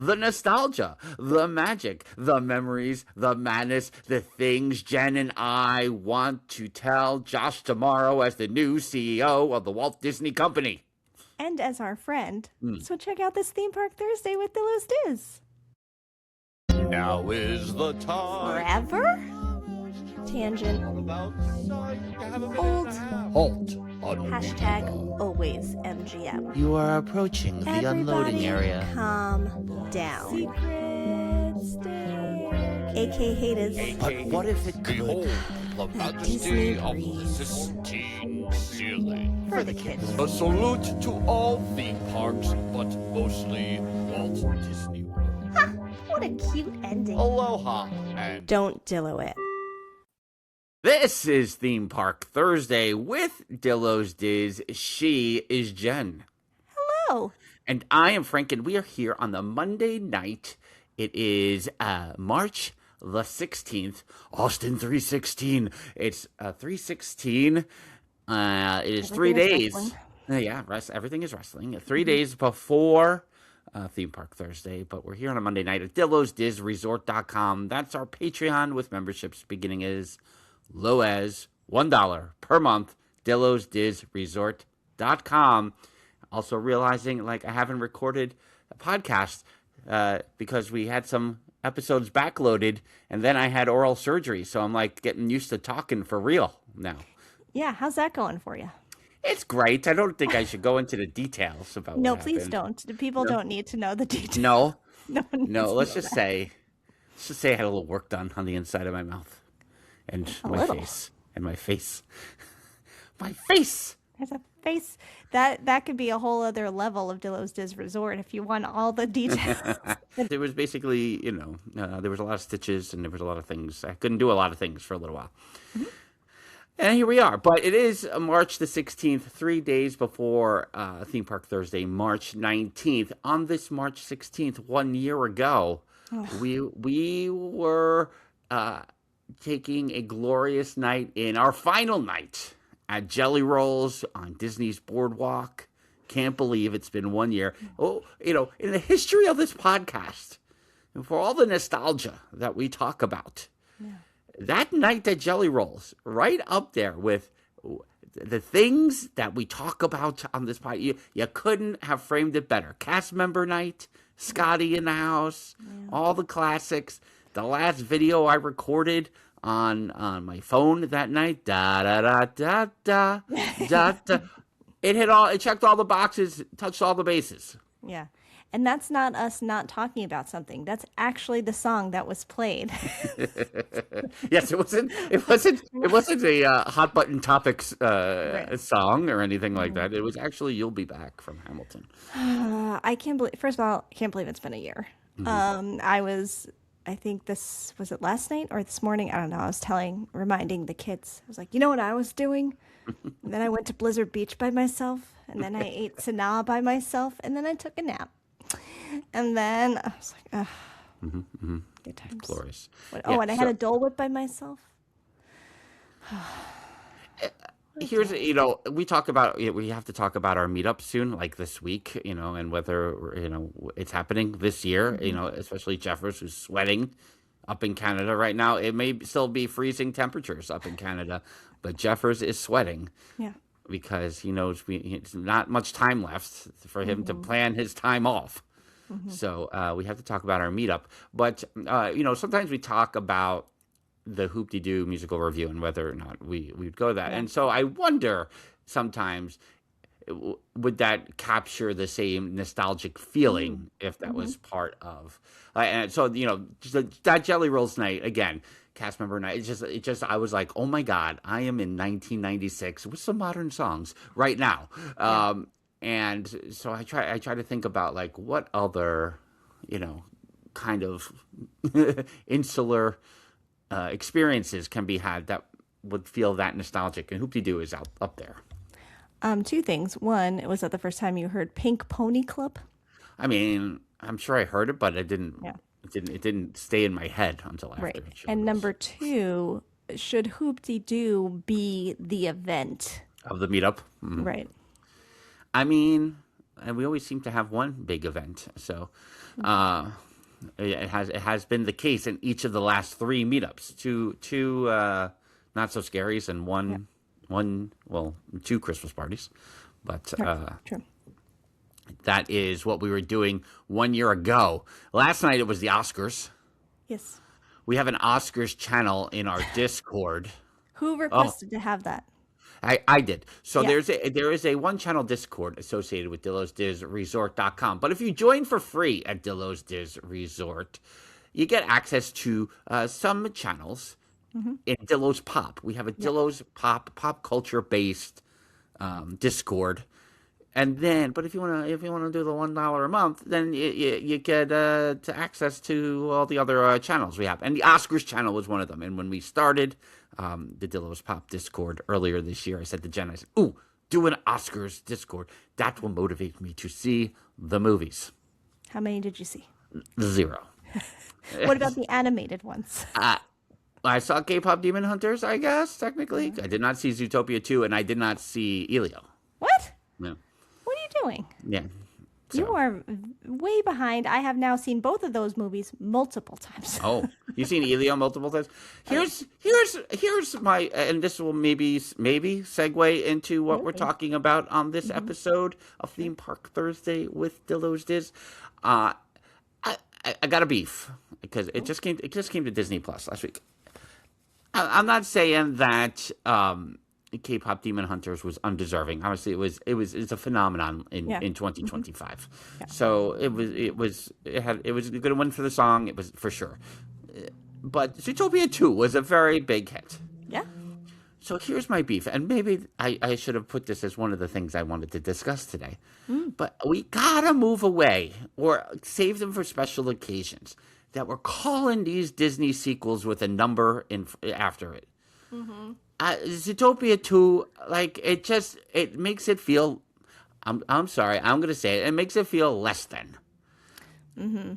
The nostalgia, the magic, the memories, the madness, the things Jen and I want to tell Josh tomorrow as the new CEO of the Walt Disney Company. And as our friend. So check out this Theme Park Thursday with Dillos Diz. Now is the time. Forever? Tangent. Old. Halt. Hashtag always MGM. You are approaching the unloading area. Calm down. AK haters. But what if it could? Behold the majesty of the Sistine ceiling. For the kids. A salute to all theme parks, but mostly Walt Disney World. Ha! What a cute ending. Aloha and Don't Dillo it. This is Theme Park Thursday with Dillos Diz. She is Jen. Hello. And I am Frank, and we are here on the Monday night. It is March the 16th. Austin 316. It's 316. It is 3 days. Yeah, everything is wrestling. 3 days before Theme Park Thursday. But we're here on a Monday night at DillosDizResort.com. That's our Patreon with memberships beginning as low as $1 per month. DillosDizResort.com. Also realizing like I haven't recorded a podcast because we had some episodes backloaded and then I had oral surgery. So I'm like getting used to talking for real now. Yeah, how's that going for you? It's great. I don't think I should go into the details about No, what please happened. don't. The people don't need to know the details. No. No, one needs No, to let's know just that. say I had a little work done on the inside of my mouth and A my little. face. And my face. My face. There's a face. That could be a whole other level of Dillos Diz Resort if you want all the details. There was basically, there was a lot of stitches and there was a lot of things. I couldn't do a lot of things for a little while. Mm-hmm. And here we are. But it is March the 16th, 3 days before Theme Park Thursday, March 19th. On this March 16th, 1 year ago, we were taking a glorious night in our final night at Jelly Rolls on Disney's Boardwalk. Can't believe it's been 1 year. Oh, in the history of this podcast, and for all the nostalgia that we talk about, that night at Jelly Rolls, right up there with the things that we talk about on this podcast. You couldn't have framed it better. Cast member night, Scotty in the house, all the classics. The last video I recorded on my phone that night, da da da da da da da. It checked all the boxes, touched all the bases. Yeah. And that's not us not talking about something. That's actually the song that was played. Yes, it wasn't a hot button topics song or anything like that. It was actually "You'll Be Back" from Hamilton. I can't believe. First of all, I can't believe it's been a year. I think this was it last night or this morning. I don't know. I was reminding the kids. I was like, you know what I was doing? And then I went to Blizzard Beach by myself, and then I ate Sanaa by myself, and then I took a nap. And then I was like, good times. Glorious. And I had a Dole Whip by myself. Here's, we talk about, we have to talk about our meetup soon, like this week, and whether, it's happening this year, especially Jeffers, who's sweating up in Canada right now. It may still be freezing temperatures up in Canada, but Jeffers is sweating. Yeah. Because he knows it's not much time left for him to plan his time off. So we have to talk about our meetup. But, sometimes we talk about the Hoop-de-Doo musical review and whether or not we would go to that. Yeah. And so I wonder sometimes, would that capture the same nostalgic feeling if that was part of... and so, that Jelly Rolls night, again, cast member night, it just I was like, oh my God, I am in 1996 with some modern songs right now. Yeah. And so I try to think about like what other, kind of insular experiences can be had that would feel that nostalgic, and Hoop-de-Doo is up there. Two things. One, was that the first time you heard Pink Pony Club? I mean, I'm sure I heard it, but it didn't. Yeah. It didn't stay in my head until after. Right. And number two, should Hoop-de-Doo be the event of the meetup? Right. I mean, and we always seem to have one big event. So, it has been the case in each of the last three meetups. Two not so scaries and Yeah. two Christmas parties. But True. that is what we were doing 1 year ago. Last night it was the Oscars. Yes. We have an Oscars channel in our Discord. Who Oh, requested to have that? I did. So Yeah. there is a one channel Discord associated with DillosDizResort.com. But if you join for free at Dillos Diz Resort, you get access to some channels in Dillos Pop. We have a Yeah. Dillos pop culture based Discord. And then, but if you wanna do the $1 a month, then you get to access to all the other channels we have, and the Oscars channel was one of them. And when we started the Dillos Pop Discord earlier this year, I said to Jen, I said, "Ooh, do an Oscars Discord. That will motivate me to see the movies." How many did you see? 0. What about the animated ones? I saw K-pop Demon Hunters. I guess technically, I did not see Zootopia 2, and I did not see Elio. What? No. What are you doing? Yeah. You So. are way behind. I have now seen both of those movies multiple times. Oh, you've seen Elio multiple times. Here's my, and this will maybe segue into what we're Maybe. talking about on this episode of Theme Park Thursday with Dillos Diz. I got a beef because it just came to Disney Plus last week. I'm not saying that K-pop Demon Hunters was undeserving. Obviously, it's a phenomenon in Yeah. 2025. Yeah. So it was a good win for the song. It was for sure. But Zootopia 2 was a very big hit. Yeah. So here's my beef, and maybe I should have put this as one of the things I wanted to discuss today. But we gotta move away or save them for special occasions. That we're calling these Disney sequels with a number after it. Zootopia 2, like it makes it feel. I'm sorry, I'm gonna say it. It makes it feel less than.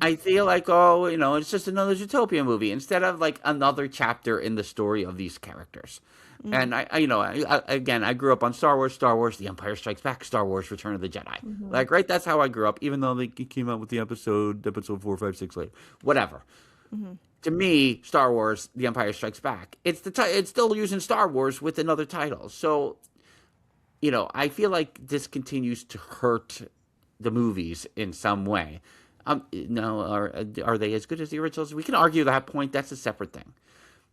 I feel like, it's just another Zootopia movie instead of like another chapter in the story of these characters. And I grew up on Star Wars, The Empire Strikes Back, Star Wars, Return of the Jedi. Like, right, that's how I grew up. Even though they came out with the episode 4, 5, 6 later, whatever. To me, Star Wars, The Empire Strikes Back, it's still using Star Wars with another title. So, I feel like this continues to hurt the movies in some way. No, are they as good as the originals? We can argue that point. That's a separate thing.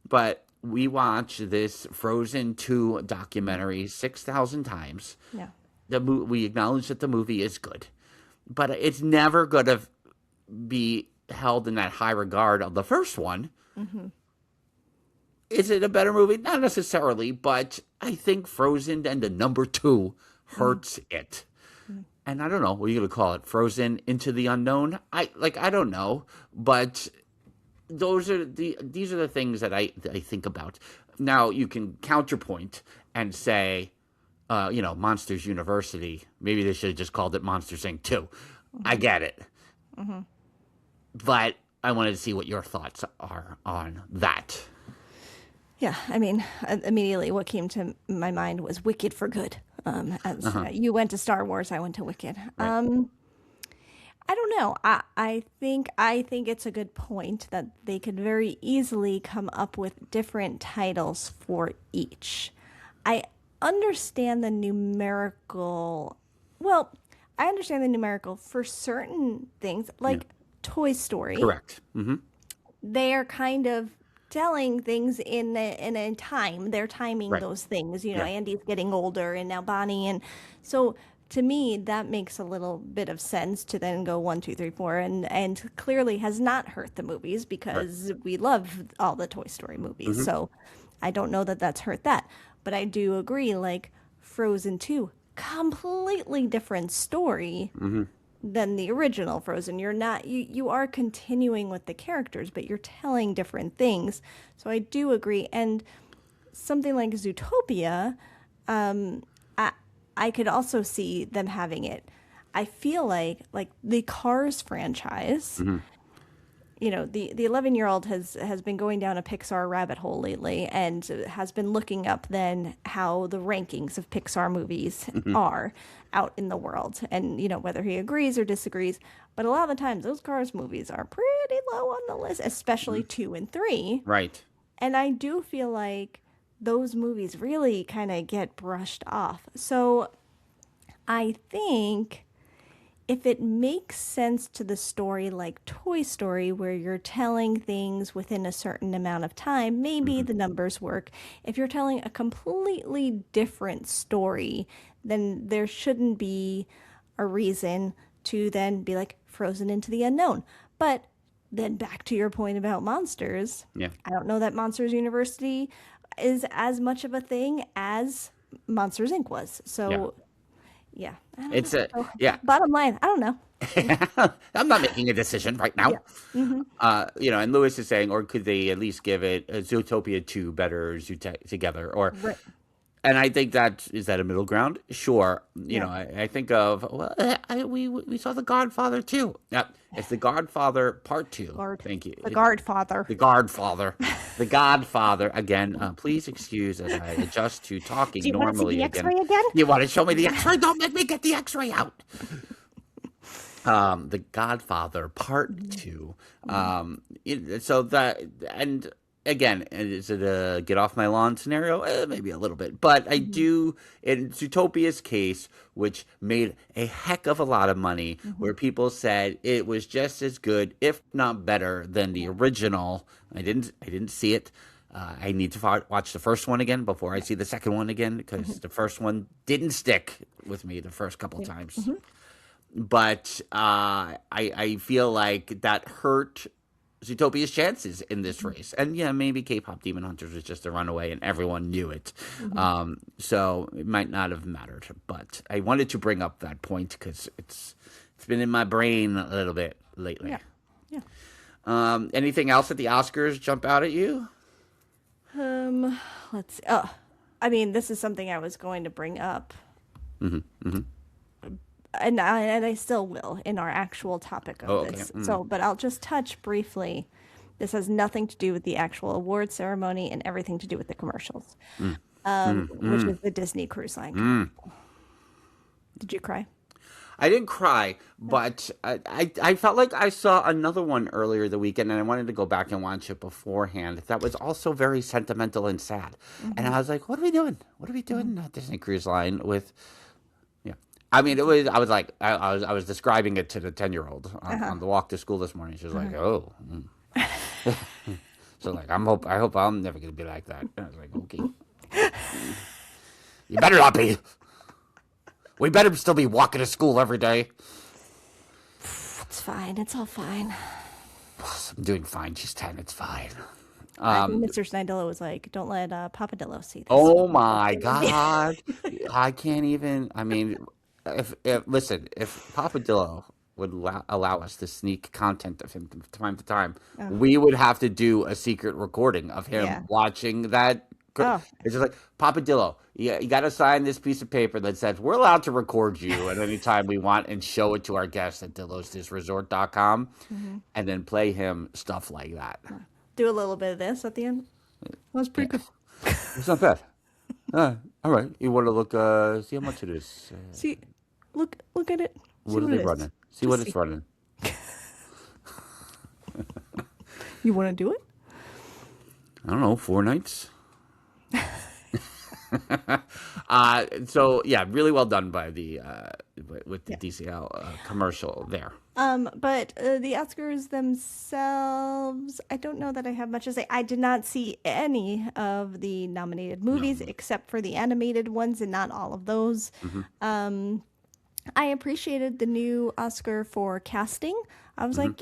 But we watch this Frozen 2 documentary 6,000 times. Yeah. We acknowledge that the movie is good, but it's never going to be held in that high regard of the first one. Is it a better movie? Not necessarily, but I think Frozen and the number 2 hurts it. And I don't know, what are you going to call it? Frozen Into the Unknown? I don't know, but these are the things that I think about. Now you can counterpoint and say, Monsters University. Maybe they should have just called it Monsters Inc. 2. I get it, but I wanted to see what your thoughts are on that. Yeah, I mean, immediately what came to my mind was Wicked for Good. You went to Star Wars, I went to Wicked. Right. I don't know. I think it's a good point that they could very easily come up with different titles for each. I understand the numerical. Well, I understand the numerical for certain things, like Toy Story. Correct. They are kind of telling things in a time. They're timing those things. Andy's getting older, and now Bonnie, and so to me that makes a little bit of sense to then go 1, 2, 3, 4, and clearly has not hurt the movies because we love all the Toy Story movies. So I don't know that that's hurt that, but I do agree. Like Frozen 2, completely different story than the original Frozen. You are continuing with the characters, but you're telling different things. So I do agree. And something like Zootopia, I could also see them having it. I feel like the Cars franchise, the 11-year-old has been going down a Pixar rabbit hole lately and has been looking up then how the rankings of Pixar movies are out in the world, and whether he agrees or disagrees. But a lot of the times those Cars movies are pretty low on the list, especially 2 and 3. Right. And I do feel like those movies really kind of get brushed off. So I think if it makes sense to the story like Toy Story, where you're telling things within a certain amount of time, maybe the numbers work. If you're telling a completely different story, then there shouldn't be a reason to then be like Frozen into the unknown. But then back to your point about monsters. Yeah. I don't know that Monsters University is as much of a thing as Monsters Inc. was. So yeah. It's Bottom line, I don't know. I'm not making a decision right now. Yeah. And Lewis is saying, or could they at least give it Zootopia 2 better together? Or, Right. and I think is that a middle ground? Sure. I think of, we saw The Godfather 2. Yeah, it's The Godfather Part 2. Thank you. The Godfather. The Godfather. The Godfather. Again, please excuse as I adjust to talking Do you normally want to see the X-ray again? You want to show me the X-ray? Don't make me get the X-ray out. The Godfather Part 2. So that, and again, is it a get off my lawn scenario? Maybe a little bit. But I do, in Zootopia's case, which made a heck of a lot of money, where people said it was just as good, if not better, than the original. I didn't see it. I need to watch the first one again before I see the second one again, because the first one didn't stick with me the first couple times. But I feel like that hurt Zootopia's chances in this race. And yeah, maybe K-pop Demon Hunters was just a runaway and everyone knew it. So it might not have mattered. But I wanted to bring up that point because it's been in my brain a little bit lately. Yeah. Anything else at the Oscars jump out at you? Let's see. Oh, I mean, this is something I was going to bring up. And I still will in our actual topic of this. So, but I'll just touch briefly. This has nothing to do with the actual award ceremony and everything to do with the commercials, which is the Disney Cruise Line commercial. Did you cry? I didn't cry, but I felt like I saw another one earlier the weekend, and I wanted to go back and watch it beforehand. That was also very sentimental and sad. And I was like, what are we doing? What are we doing at Disney Cruise Line with... I mean, it was. I was like, I was describing it to the 10-year-old on the walk to school this morning. She was like, "Oh," so like, I hope I'm never gonna be like that. And I was like, "Okay, you better not be. We better still be walking to school every day." It's fine. It's all fine. I'm doing fine. She's 10. It's fine. I think Mr. Snidillo was like, "Don't let Papa Dillo see this." Oh my God, I can't even. I mean. If Papa Dillo would allow us to sneak content of him from time to time, we would have to do a secret recording of him watching that. It's just like, Papa Dillo, you got to sign this piece of paper that says we're allowed to record you at any time we want and show it to our guests at dillosdisresort.com and then play him stuff like that. Do a little bit of this at the end. That was pretty good. It's not bad. All right. You want to look, see how much it is. See, look at it. What are they running? See what it's running. You want to do it? I don't know, 4 nights. So yeah, really well done by with the DCL commercial there. But the Oscars themselves, I don't know that I have much to say. I did not see any of the nominated movies except for the animated ones, and not all of those. I appreciated the new Oscar for casting. I was like,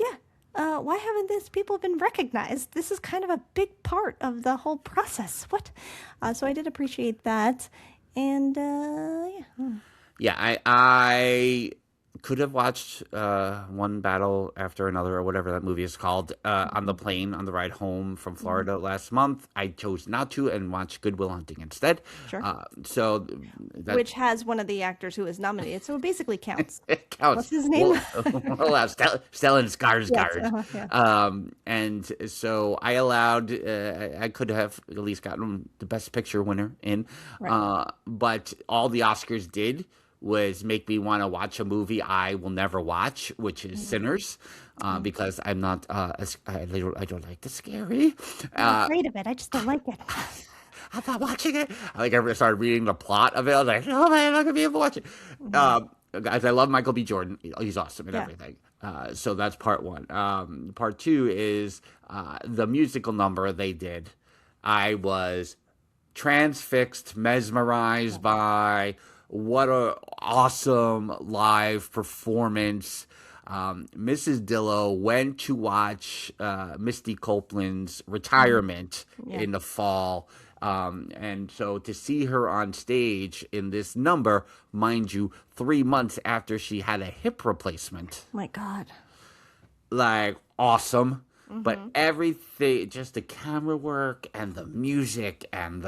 why haven't these people been recognized? This is kind of a big part of the whole process. What? So I did appreciate that. And yeah, I could have watched One Battle After Another or whatever that movie is called on the plane on the ride home from Florida last month. I chose not to and watched Good Will Hunting instead. Sure. So that Which has one of the actors who was nominated, so it basically counts. it counts. What's his name? Stellan Yes, Skarsgård. yeah. And so I allowed, I could have at least gotten the Best Picture winner in. Right. But all the Oscars did was make me want to watch a movie I will never watch, which is Sinners, because I'm not, I don't like the scary. I'm afraid of it. I just don't like it. I'm not watching it. I started reading the plot of it. I was like, oh man, I'm not gonna be able to watch it. Guys, I love Michael B. Jordan. He's awesome and Yeah. everything. So that's part one. Part two is the musical number they did. I was transfixed, mesmerized by. What a awesome live performance. Mrs. Dillo went to watch Misty Copeland's retirement in the fall. And so to see her on stage in this number, mind you, 3 months after she had a hip replacement, My God. like awesome. But everything, just the camera work and the music and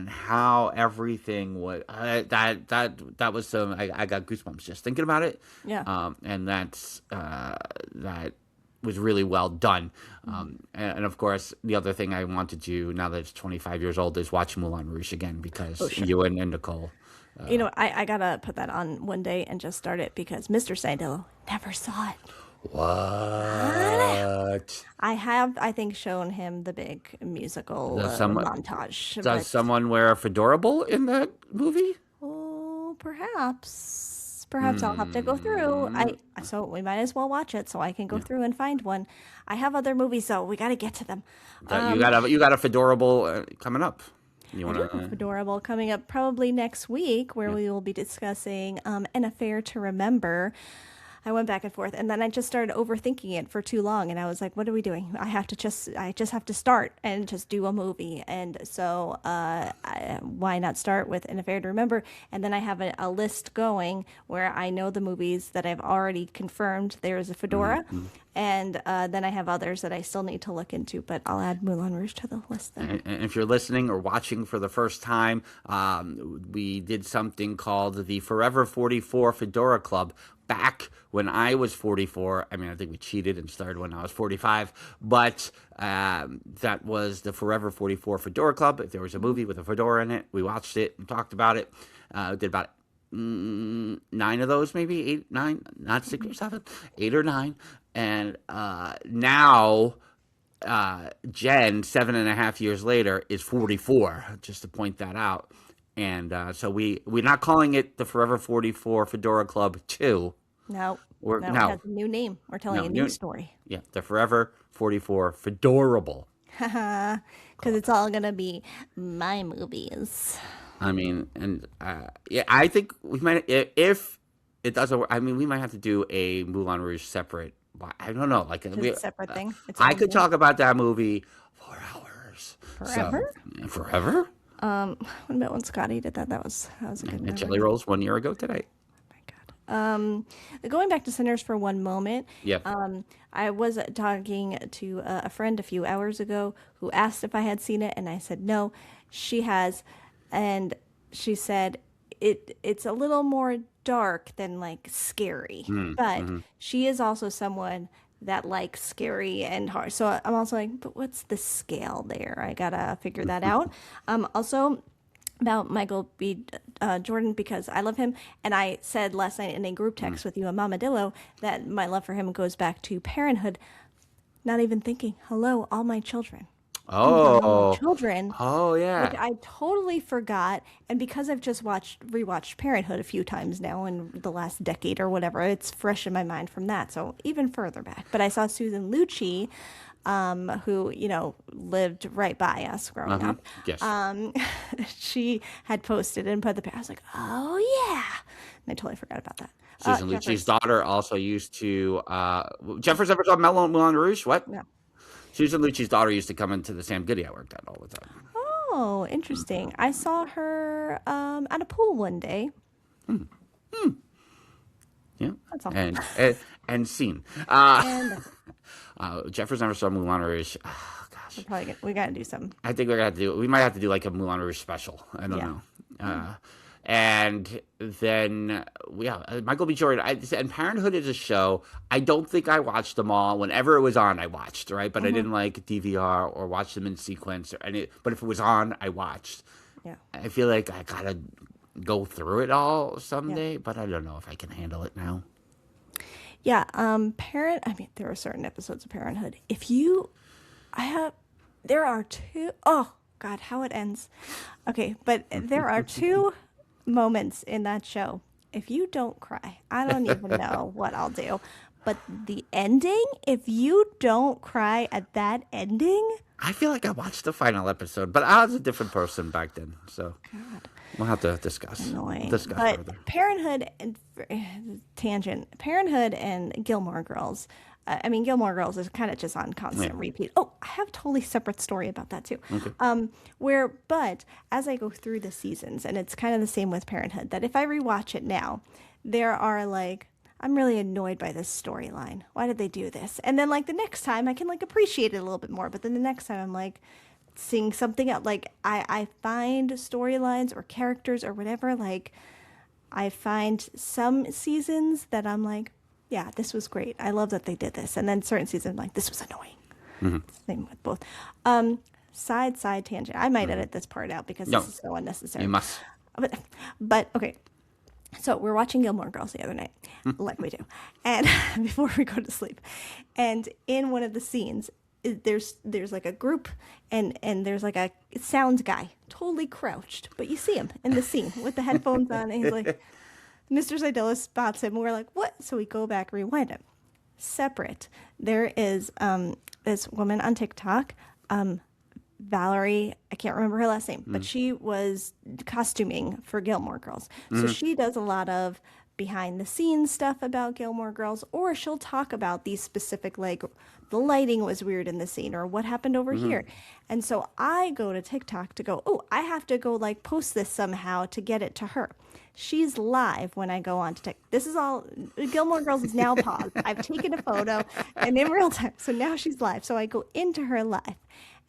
how everything was that was some. I got goosebumps just thinking about it. Yeah. And that was really well done. And of course, the other thing I want to do now that it's 25 years old is watch Moulin Rouge again because you and Nicole. You know, I gotta put that on one day and just start it because Mr. Sandillo never saw it. What? I have, I think, shown him the big musical montage. Does someone wear a fedorable in that movie? Oh, perhaps. Perhaps I'll have to go through. So we might as well watch it so I can go through and find one. I have other movies though. We got to get to them. You got a fedorable coming up. You want to? Adorable coming up probably next week where we will be discussing An Affair to Remember. I went back and forth, and then I just started overthinking it for too long, and I was like, "What are we doing? I just have to start and just do a movie." And so, why not start with An Affair to Remember? And then I have a list going where I know the movies that I've already confirmed. There is a Fedora, and then I have others that I still need to look into. But I'll add Moulin Rouge to the list then. And if you're listening or watching for the first time, we did something called the Forever 44 Fedora Club. Back when I was 44, I mean, I think we cheated and started when I was 45, but that was the Forever 44 Fedora Club. If there was a movie with a fedora in it, we watched it and talked about it. Did about 9 of those, maybe 8, 9, not 6 or 7, 8 or 9. And now Jen, 7.5 years later, is 44, just to point that out. And so we're not calling it the Forever 44 Fedora Club 2. No, No. it has a new name. We're telling a new story. Yeah, the Forever 44 Fedorable. Because it's all going to be my movies. I mean, and yeah, I think we might, if it doesn't work, I mean, we might have to do a Moulin Rouge separate. I don't know. Like It's a separate thing. It's I own could thing. talk about that movie for hours. Forever? So, forever? What about when Scotty did that? That was a good And movie. Jelly Rolls 1 year ago today. My God. Going back to Sinners for one moment. Yep. I was talking to a friend a few hours ago who asked if I had seen it, and I said no. She has, and she said it's a little more dark than like scary, but she is also someone that likes scary and hard. So I'm also like, but what's the scale there? I gotta figure that out. Also about Michael B. Jordan, because I love him, and I said last night in a group text with you and Mama Dillo that my love for him goes back to Parenthood. Not even thinking, hello, all my children. Oh. Children. Oh, yeah. Which I totally forgot, and because I've just rewatched Parenthood a few times now in the last decade or whatever, it's fresh in my mind from that. So even further back. But I saw Susan Lucci, who lived right by us growing up. Yes. She had posted and put I was like, oh yeah, and I totally forgot about that. Susan Lucci's daughter also used to. Jeffers ever saw Moulin Rouge? What? No. Susan Lucci's daughter used to come into the Sam Goody I worked at all the time. Oh, interesting. I saw her at a pool one day. Yeah, That's all. and scene. And Jeffers never saw Moulin Rouge. Oh, gosh, we gotta do some. I think we might have to do like a Moulin Rouge special. I don't Yeah. know. And then Michael B. Jordan. And Parenthood is a show. I don't think I watched them all. Whenever it was on, I watched. Right, but I didn't like DVR or watch them in sequence or any. But if it was on, I watched. Yeah. I feel like I gotta go through it all someday, but I don't know if I can handle it now. Yeah. There are certain episodes of Parenthood. There are two. Oh God, how it ends. Okay, but there are two moments in that show. If you don't cry, I don't even know what I'll do. But the ending, if you don't cry at that ending, I feel like I watched the final episode, but I was a different person back then, so God, we'll have to discuss. annoying. Discuss But further. Parenthood and Parenthood and Gilmore Girls. Gilmore Girls is kind of just on constant repeat. Oh, I have a totally separate story about that too. Okay. But as I go through the seasons, and it's kind of the same with Parenthood, that if I rewatch it now, there are like, I'm really annoyed by this storyline. Why did they do this? And then like the next time I can like appreciate it a little bit more. But then the next time I'm like seeing something else. Like I find storylines or characters or whatever, like I find some seasons that I'm like, yeah, this was great. I love that they did this. And then certain seasons, I'm like, this was annoying. Same with both. Side tangent. I might edit this part out because this is so unnecessary. You must. But okay. So we're watching Gilmore Girls the other night, like we do, and before we go to sleep. And in one of the scenes, there's like a group, and there's like a sound guy, totally crouched, but you see him in the scene with the headphones on, and he's like, Mr. Dillo spots him, and we're like, what? So we go back, rewind it. Separate. There is this woman on TikTok, Valerie, I can't remember her last name, but she was costuming for Gilmore Girls. So she does a lot of behind the scenes stuff about Gilmore Girls, or she'll talk about these specific, like the lighting was weird in the scene or what happened over here. And so I go to TikTok to go, oh, I have to go like post this somehow to get it to her. She's live when I go on to TikTok. This is all, Gilmore Girls is now paused. I've taken a photo and in real time. So now she's live. So I go into her live.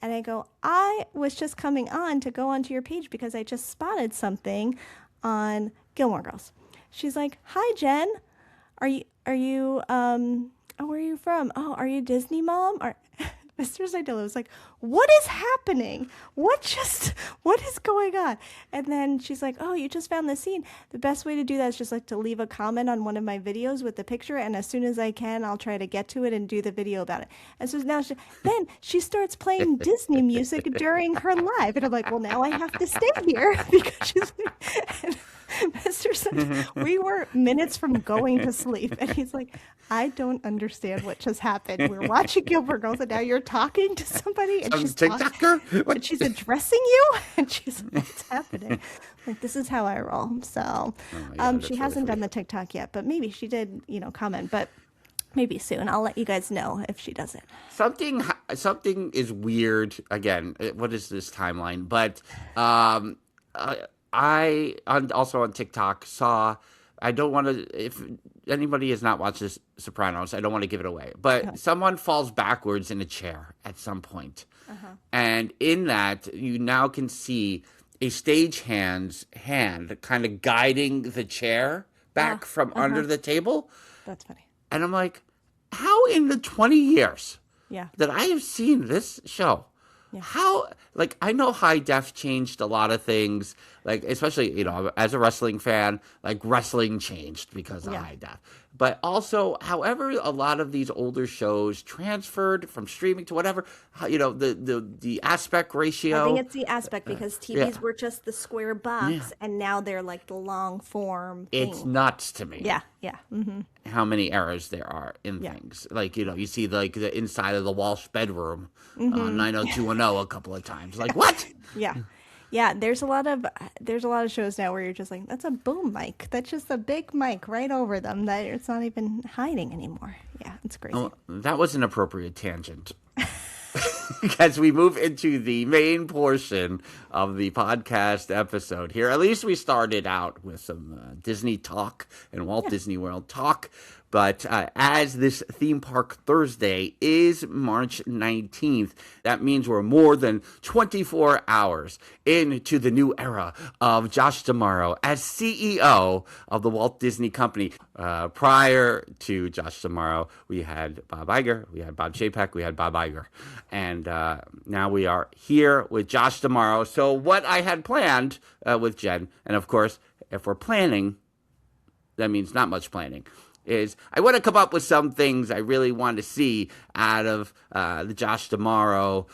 And I go, I was just coming on to go onto your page because I just spotted something on Gilmore Girls. She's like, hi, Jen. Are you, oh, where are you from? Oh, are you Disney mom? Or Mr. Zidillo was like, what is happening? What is going on? And then she's like, oh, you just found the scene. The best way to do that is just like to leave a comment on one of my videos with the picture. And as soon as I can, I'll try to get to it and do the video about it. And so now she starts playing Disney music during her live. And I'm like, well, now I have to stay here because she's and Mr. Said, we were minutes from going to sleep. And he's like, I don't understand what just happened. We're watching Gilmore Girls and now you're talking to somebody and she's TikToker? and she's addressing you and she's what's happening? Like, this is how I roll. So she hasn't done the TikTok yet, but maybe she did, comment, but maybe soon. I'll let you guys know if she does it. Something is weird. Again, what is this timeline? But I also on TikTok saw, I don't want to, if anybody has not watched this Sopranos, I don't want to give it away, but someone falls backwards in a chair at some point. And in that, you now can see a stagehand's hand kind of guiding the chair back from under the table. That's funny. And I'm like, how in the 20 years that I have seen this show, how, like, I know high def changed a lot of things, like, especially, as a wrestling fan, like, wrestling changed because of high def. But also, however, a lot of these older shows transferred from streaming to whatever, the aspect ratio. I think it's the aspect because TVs were just the square box and now they're like the long form thing. It's nuts to me. Yeah. How many errors there are in things. Like, you see like the inside of the Walsh bedroom on 90210 a couple of times. Like, what? Yeah, there's a lot of shows now where you're just like, that's a boom mic. That's just a big mic right over them that it's not even hiding anymore. Yeah, it's crazy. Oh, that was an appropriate tangent. as we move into the main portion of the podcast episode here. At least we started out with some Disney talk and Walt Disney World talk. But as this theme park Thursday is March 19th, that means we're more than 24 hours into the new era of Josh D'Amaro as CEO of the Walt Disney Company. Prior to Josh D'Amaro, we had Bob Iger, we had Bob Chapek, we had Bob Iger. And now we are here with Josh D'Amaro. So what I had planned with Jen, and of course, if we're planning, that means not much planning, is I want to come up with some things I really want to see out of the Josh D'Amaro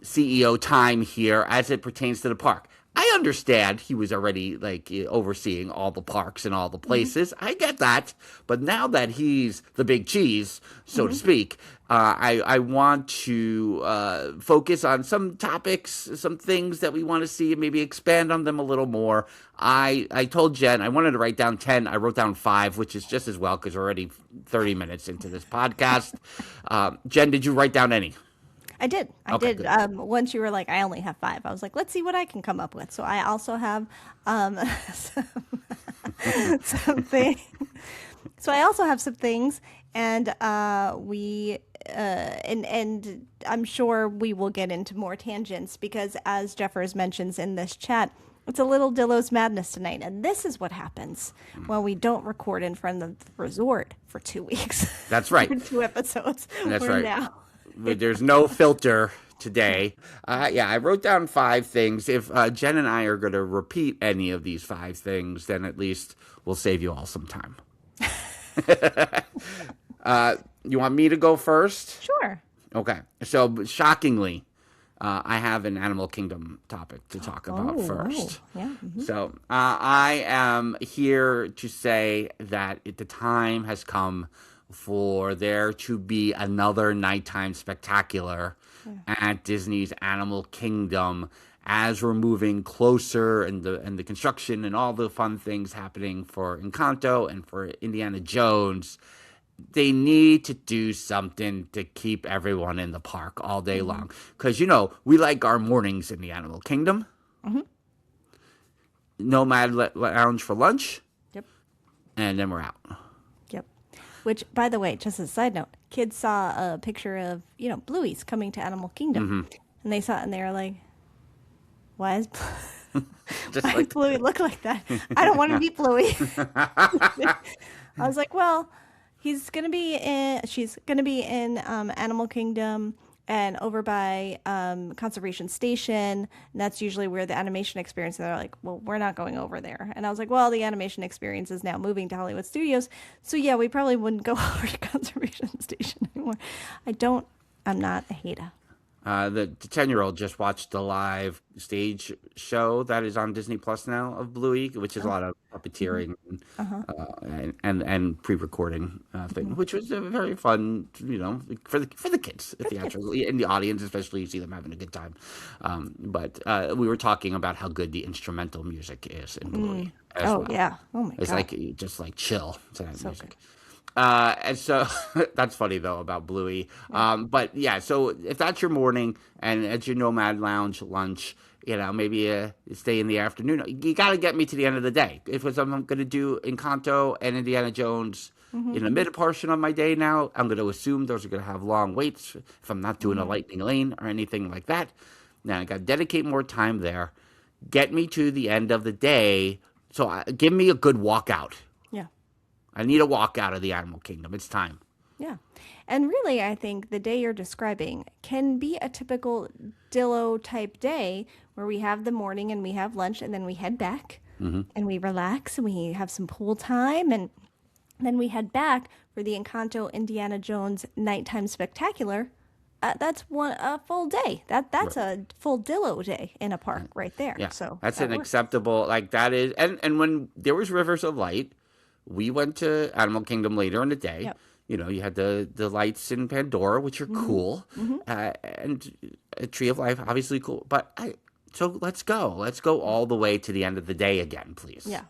CEO time here as it pertains to the park. I understand he was already overseeing all the parks and all the places. I get that. But now that he's the big cheese, so to speak, I want to focus on some topics, some things that we want to see and maybe expand on them a little more. I told Jen I wanted to write down 10. I wrote down 5, which is just as well because we're already 30 minutes into this podcast. Jen, did you write down any? I did. I did. Good. Once you were like, I only have 5. I was like, let's see what I can come up with. So I also have some things. So I also have some things, and and I'm sure we will get into more tangents because, as Jeffers mentions in this chat, it's a little Dillos madness tonight, and this is what happens when we don't record in front of the resort for 2 weeks. That's right. For 2 episodes. That's right. Now. There's no filter today. I wrote down 5 things. If Jen and I are going to repeat any of these 5 things, then at least we'll save you all some time. You want me to go first? Sure. Okay. So shockingly, I have an Animal Kingdom topic to talk about first. Yeah. Mm-hmm. So I am here to say that the time has come for there to be another nighttime spectacular at Disney's Animal Kingdom as we're moving closer and the construction and all the fun things happening for Encanto and for Indiana Jones. They need to do something to keep everyone in the park all day long. Because, we like our mornings in the Animal Kingdom. Mm-hmm. Nomad Lounge for lunch. Yep. And then we're out. Which, by the way, just as a side note, kids saw a picture of, Bluey's coming to Animal Kingdom. Mm-hmm. And they saw it and they were like, why does Bluey look like that? I don't want to meet Bluey. I was like, well, she's going to be in Animal Kingdom and over by Conservation Station. And that's usually where the animation experience, and they're like, well, we're not going over there. And I was like, well, the animation experience is now moving to Hollywood Studios. So yeah, we probably wouldn't go over to Conservation Station anymore. I'm not a hater. The 10-year-old just watched the live stage show that is on Disney Plus now of Bluey, which is a lot of puppeteering and pre-recording thing, which was very fun, for the kids, theatrically, in the audience, especially you see them having a good time. But we were talking about how good the instrumental music is in Bluey. Yeah. Oh my God. It's just chill to that music. Good. And so that's funny though about Bluey. But yeah, so if that's your morning and at your Nomad Lounge lunch, maybe stay in the afternoon. You got to get me to the end of the day. If I'm going to do Encanto and Indiana Jones in the mid portion of my day now, I'm going to assume those are going to have long waits if I'm not doing a lightning lane or anything like that. Now I got to dedicate more time there. Get me to the end of the day. So give me a good walkout. I need a walk out of the Animal Kingdom. It's time. Yeah. And really, I think the day you're describing can be a typical Dillo type day where we have the morning and we have lunch and then we head back and we relax and we have some pool time and then we head back for the Encanto Indiana Jones nighttime spectacular. That's a full day. That's a full Dillo day in a park right there. Yeah. So that's an acceptable, that is. And when there was Rivers of Light, we went to Animal Kingdom later in the day. Yep. You had the lights in Pandora, which are cool, and a Tree of Life, obviously cool. But so let's go. Let's go all the way to the end of the day again, please. Yeah.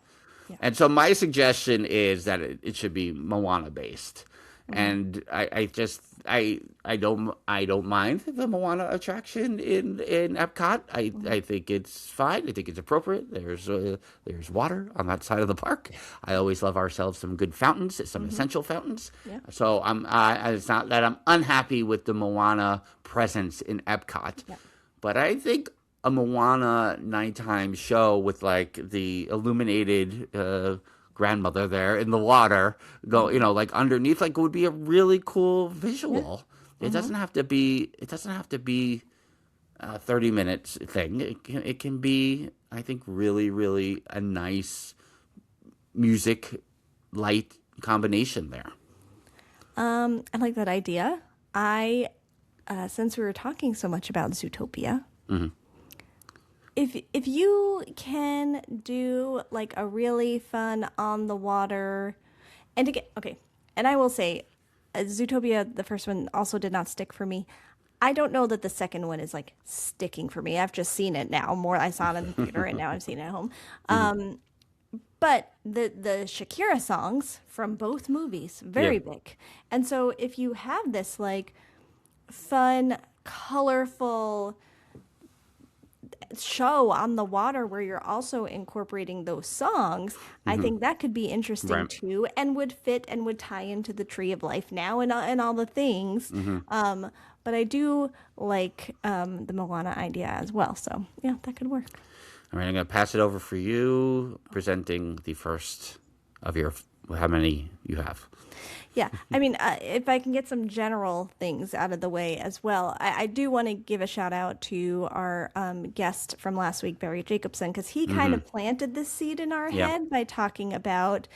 And so my suggestion is that it should be Moana based. And I don't mind the Moana attraction in Epcot. I think it's fine. I think it's appropriate. There's water on that side of the park. I always love ourselves some good fountains, some essential fountains. Yeah. So it's not that I'm unhappy with the Moana presence in Epcot, Yeah. but I think a Moana nighttime show with like the illuminated grandmother there in the water like underneath, like, would be a really cool visual. It doesn't have to be a 30 minutes thing. It can be, I think, really, really a nice music light combination there. I like that idea. Since we were talking so much about Zootopia, if you can do like a really fun on the water, and I will say, Zootopia, the first one, also did not stick for me. I don't know that the second one is like sticking for me. I've just seen it now more. I saw it in the theater and now I've seen it at home. But the Shakira songs from both movies, very big. And so if you have this like fun, colorful show on the water where you're also incorporating those songs, I think that could be interesting too, and would fit and would tie into the Tree of Life now and all the things. But I do like the Moana idea as well. So yeah, that could work. All right, I'm going to pass it over for you, presenting the first of your, how many you have. Yeah, I mean, if I can get some general things out of the way as well, I do want to give a shout out to our guest from last week, Barry Jacobson, because he kind of planted this seed in our head by talking about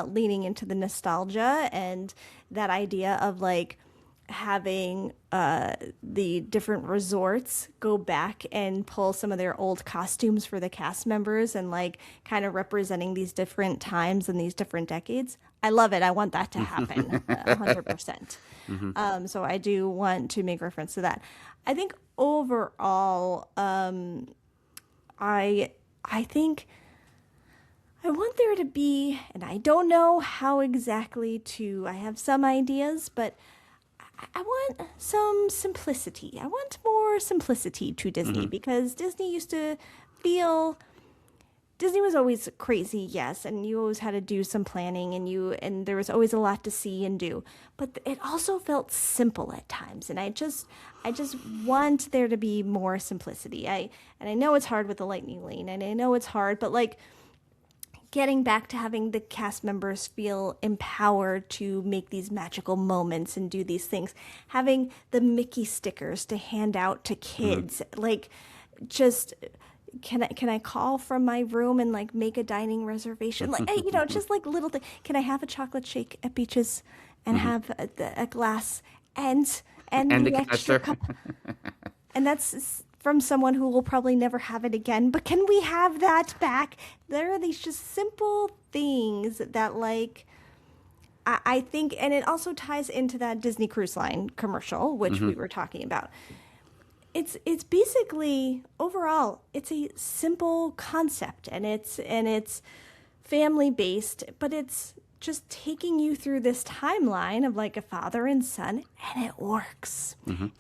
leaning into the nostalgia and that idea of like having the different resorts go back and pull some of their old costumes for the cast members and like kind of representing these different times and these different decades. I love it. I want that to happen 100%. So I do want to make reference to that. I think overall, I think I want there to be, and I don't know how exactly I have some ideas, but I want some simplicity. I want more simplicity to Disney because Disney used to feel, Disney was always crazy, yes, and you always had to do some planning and there was always a lot to see and do, but it also felt simple at times, and I just want there to be more simplicity. And I know it's hard with the Lightning Lane, and I know it's hard, but like getting back to having the cast members feel empowered to make these magical moments and do these things, having the Mickey stickers to hand out to kids, like just can I call from my room and like make a dining reservation, like just like little thing. Can I have a chocolate shake at Beaches and have a glass and the extra cup? And that's from someone who will probably never have it again, but can we have that back? There are these just simple things that like I think, and it also ties into that Disney Cruise Line commercial, which we were talking about. It's basically, overall, it's a simple concept, and it's family based, but it's just taking you through this timeline of like a father and son, and it works.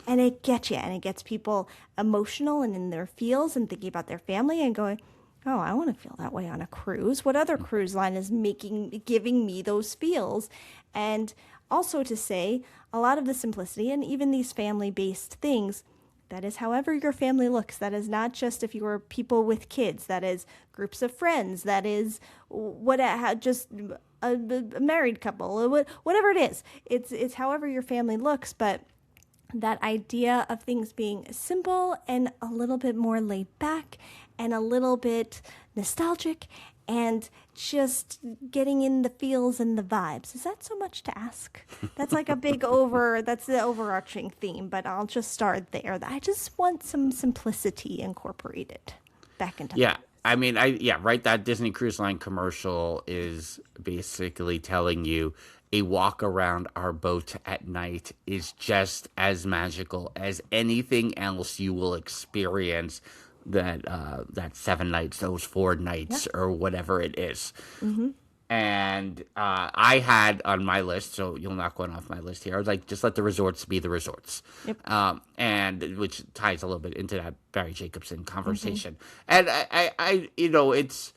And it gets you, and it gets people emotional and in their feels and thinking about their family and going, oh, I want to feel that way on a cruise. What other cruise line is giving me those feels? And also to say, a lot of the simplicity and even these family-based things, that is however your family looks. That is not just if you are people with kids. That is groups of friends. That is just a married couple, whatever it is. It's however your family looks, but that idea of things being simple and a little bit more laid back and a little bit nostalgic and just getting in the feels and the vibes. Is that so much to ask? That's like that's the overarching theme, but I'll just start there. I just want some simplicity incorporated back into Yeah. I mean, right. That Disney Cruise Line commercial is basically telling you a walk around our boat at night is just as magical as anything else you will experience that 7 nights, those 4 nights, or whatever it is. And I had on my list, so you'll knock one off my list here. I was like, just let the resorts be the resorts, Yep. and which ties a little bit into that Barry Jacobson conversation. And it's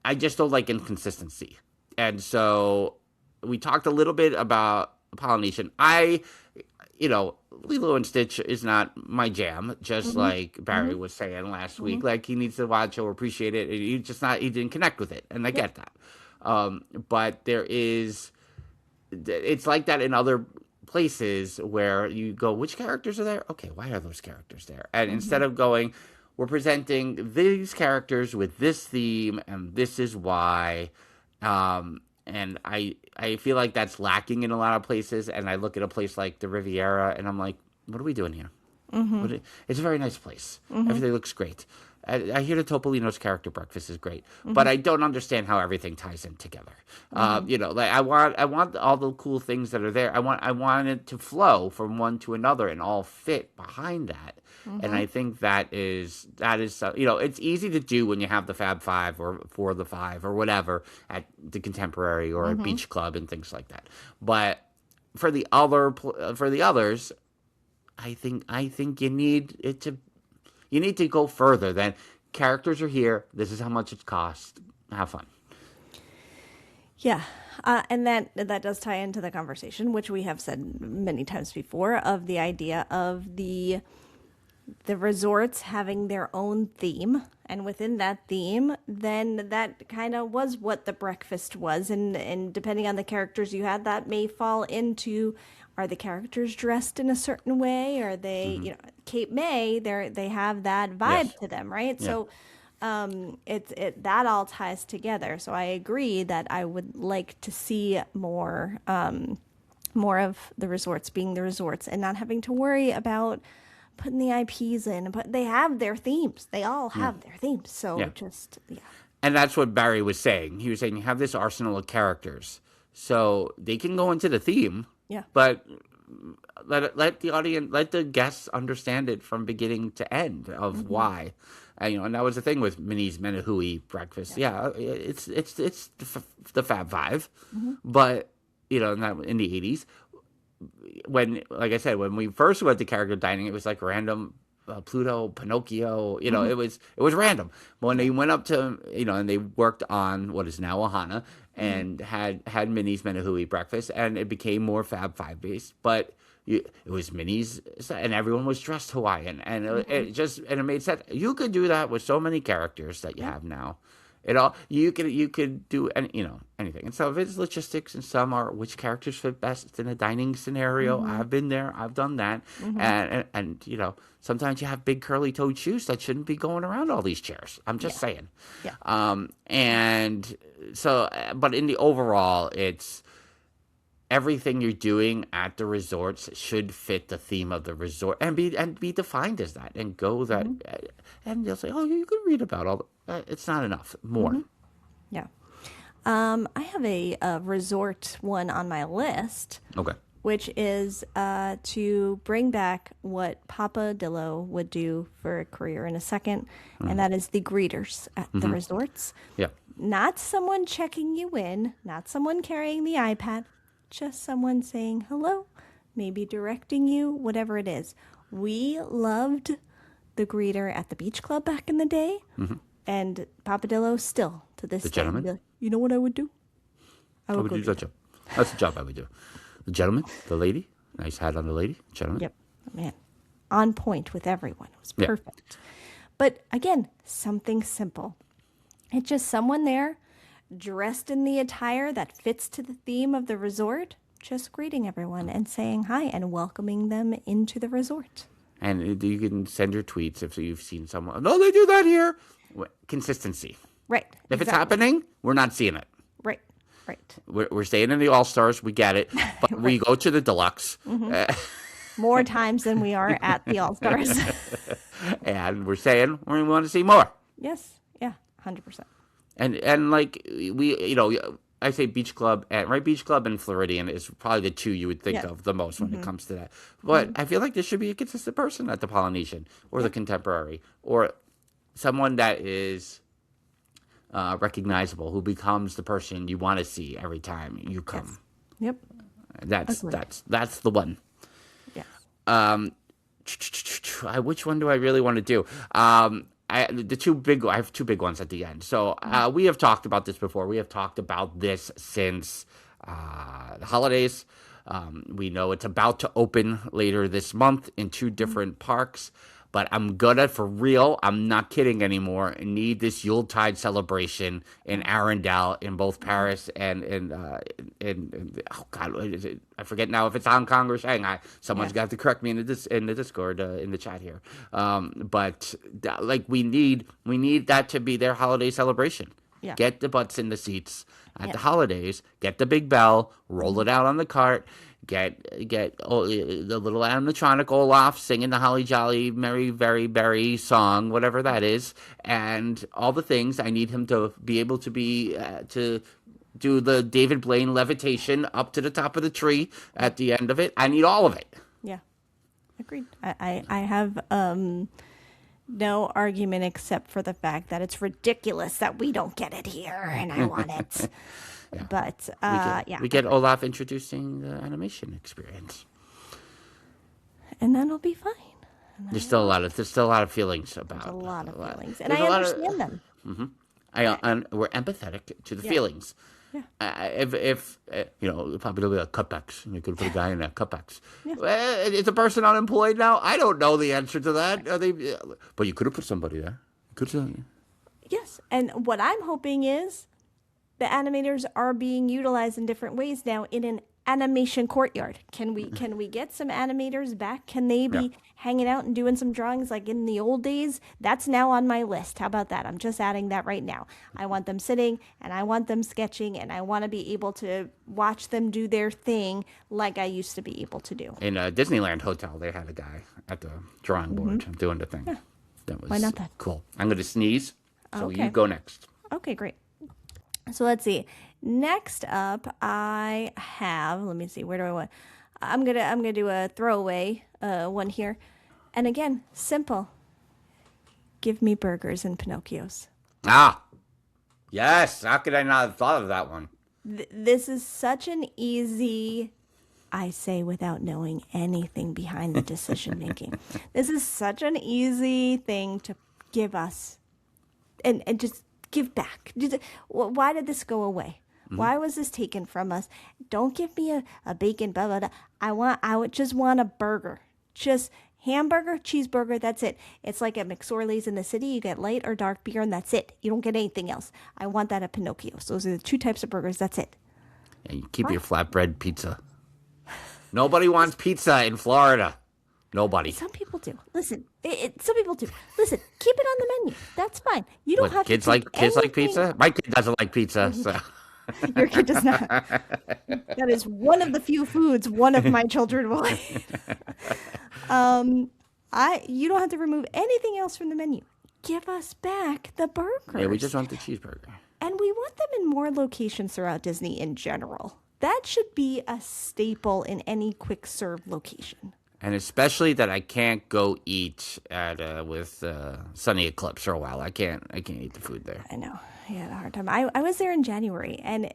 I just don't like inconsistency, and so we talked a little bit about Polynesian. Lilo and Stitch is not my jam, just like Barry was saying last week. Like, he needs to watch or appreciate it. He didn't connect with it, and I get that. But it's like that in other places where you go, which characters are there? Okay, why are those characters there? And instead of going, we're presenting these characters with this theme, and this is why. And I feel like that's lacking in a lot of places. And I look at a place like the Riviera, and I'm like, what are we doing here? It's a very nice place. Everything looks great. I hear the Topolino's character breakfast is great, but I don't understand how everything ties in together. Like I want all the cool things that are there. I want it to flow from one to another and all fit behind that. And I think that is it's easy to do when you have the Fab Five or For the Five or whatever at the Contemporary or at Beach Club and things like that. But for the others, I think you need to go further than characters are here. This is how much it costs. Have fun. Yeah. And that does tie into the conversation, which we have said many times before, of the idea of the resorts having their own theme. And within that theme, then that kind of was what the breakfast was. And depending on the characters you had, that may fall into, are the characters dressed in a certain way? Are they, Cape May, they have that vibe to them, right? Yeah. So that all ties together. So I agree that I would like to see more of the resorts being the resorts and not having to worry about putting the IPs in. But they have their themes. They all have their themes. So And that's what Barry was saying. He was saying you have this arsenal of characters, so they can go into the theme. Yeah. But let the audience, let the guests understand it from beginning to end of why. And that was the thing with Minnie's Menahui breakfast. Yeah, it's the Fab Five, but in the 80s, when, like I said, when we first went to character dining, it was like random. Pluto, Pinocchio, it was random. But when they went up to, and they worked on what is now Ohana and had Minnie's Menahui breakfast, and it became more Fab Five based, but it was Minnie's, and everyone was dressed Hawaiian, and it made sense. You could do that with so many characters that you have now. You could do anything, and some of it is logistics, and some are which characters fit best in a dining scenario. I've been there, I've done that, and sometimes you have big curly toed shoes that shouldn't be going around all these chairs. I'm just saying. Yeah. And so, but in the overall, it's everything you're doing at the resorts should fit the theme of the resort and be defined as that, and go that, and they'll say, oh, you can read about all. It's not enough. More. Yeah. I have a resort one on my list. Okay. Which is to bring back what Papa Dillo would do for a career in a second, and that is the greeters at the resorts. Yeah. Not someone checking you in, not someone carrying the iPad, just someone saying hello, maybe directing you, whatever it is. We loved the greeter at the beach club back in the day, and Papa Dillo still to this day. The gentleman? Like, you know what I would do? I would do that job. That's the job I would do. The gentleman, the lady, nice hat on the lady, gentleman. Yep, man, on point with everyone. It was perfect. Yeah. But again, something simple. It's just someone there dressed in the attire that fits to the theme of the resort, just greeting everyone and saying hi and welcoming them into the resort. And you can send your tweets if you've seen someone. No, they do that here. Consistency. Right. If it's happening, we're not seeing it. Right. Right. We're staying in the All-Stars. We get it. But we go to the Deluxe. More times than we are at the All-Stars. And we're saying we want to see more. Yes. Yeah. 100%. And like I say Beach Club Beach Club and Floridian is probably the two you would think of the most when it comes to that. But I feel like there should be a consistent person at the Polynesian or the Contemporary, or someone that is recognizable, who becomes the person you want to see every time you come. Yes. Yep. That's Agreed. that's the one. Yes. Which one do I really want to do? I have two big ones at the end. So we have talked about this before. We have talked about this since the holidays. We know it's about to open later this month in two different parks. But I'm gonna, for real, I'm not kidding anymore, need this Yuletide celebration in Arendelle, in both Paris and oh God, what is it? I forget now if it's Hong Kong or Shanghai. Someone's got to correct me in the Discord, in the chat here. But like we need that to be their holiday celebration. Yeah. Get the butts in the seats at the holidays. Get the big bell. Roll it out on the cart. Get the little animatronic Olaf singing the Holly Jolly Merry Very Berry song, whatever that is, and all the things. I need him to be able to to do the David Blaine levitation up to the top of the tree at the end of it. I need all of it. Yeah. Agreed. I have no argument except for the fact that it's ridiculous that we don't get it here, and I want it. Yeah. But we get Olaf introducing the animation experience, and then it'll be fine. There's still a lot of feelings about. There's a lot of feelings, and there's I a lot understand them. We're empathetic to the feelings. Yeah. If probably there'll be a cutbacks. You could put a guy in there, cutbacks. Yeah. Is a person unemployed now? I don't know the answer to that. But you could have put somebody there. Yes, and what I'm hoping is the animators are being utilized in different ways now in an animation courtyard. Can we get some animators back? Can they be hanging out and doing some drawings like in the old days? That's now on my list. How about that? I'm just adding that right now. I want them sitting and I want them sketching and I want to be able to watch them do their thing like I used to be able to do. In a Disneyland hotel, they had a guy at the drawing board doing the thing. Yeah. That was Why not that? Cool. I'm going to sneeze, so Okay. you go next. Okay, great. So let's see. Next up, I have. Let me see. Where do I want? I'm gonna do a throwaway one here, and again, simple. Give me burgers and Pinocchios. Ah, yes. How could I not have thought of that one? This is such an easy. I say without knowing anything behind the decision making. This is such an easy thing to give us, and just. Give back. Why did this go away? Why was this taken from us? Don't give me a bacon, blah, blah, blah. I would just want a burger. Just hamburger, cheeseburger, that's it. It's like at McSorley's in the city. You get light or dark beer, and that's it. You don't get anything else. I want that at Pinocchio's. Those are the two types of burgers. That's it. And you keep your flatbread pizza. Nobody wants pizza in Florida. Nobody. Some people do. Listen, some people do. Listen, keep it on the menu. That's fine. You don't have kids to. Kids like pizza? My kid doesn't like pizza. So. Your kid does not. That is one of the few foods one of my children will eat. You don't have to remove anything else from the menu. Give us back the burgers. Yeah, we just want the cheeseburger. And we want them in more locations throughout Disney in general. That should be a staple in any quick serve location. And especially that I can't go eat at with Sunny Eclipse for a while. I can't eat the food there. I know. I had a hard time. I was there in January, and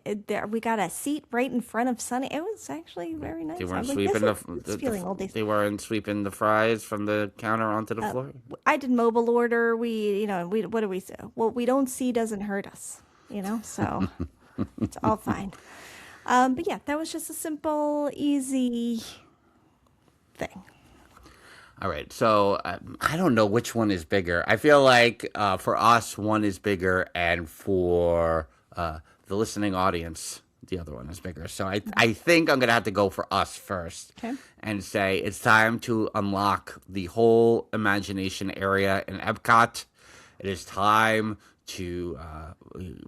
we got a seat right in front of Sunny. It was actually very nice. They weren't They weren't sweeping the fries from the counter onto the floor. I did mobile order. We what do we say? What we don't see doesn't hurt us. So it's all fine. But yeah, that was just a simple, easy thing. All right, so I don't know which one is bigger. I feel like for us, one is bigger, and for the listening audience, the other one is bigger. So I think I'm going to have to go for us first and say it's time to unlock the whole imagination area in Epcot. It is time to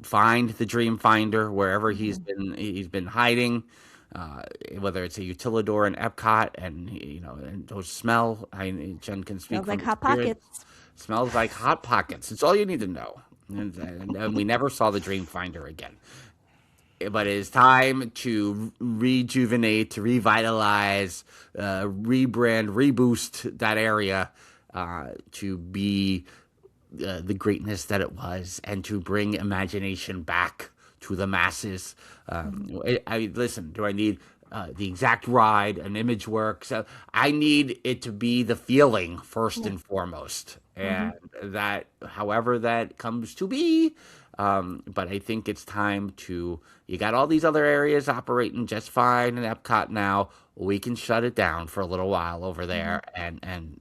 find the Dream Finder wherever he's been hiding. Whether it's a utilidor in Epcot, and those smell. Jen can speak. Smells like hot pockets. Smells like hot pockets. It's all you need to know. And we never saw the Dream Finder again. But it is time to rejuvenate, to revitalize, rebrand, reboost that area to be the greatness that it was, and to bring imagination back to the masses. Listen. Do I need the exact ride and image work? So I need it to be the feeling first and foremost, and that, however that comes to be. But I think it's time to. You got all these other areas operating just fine in Epcot now. We can shut it down for a little while over there and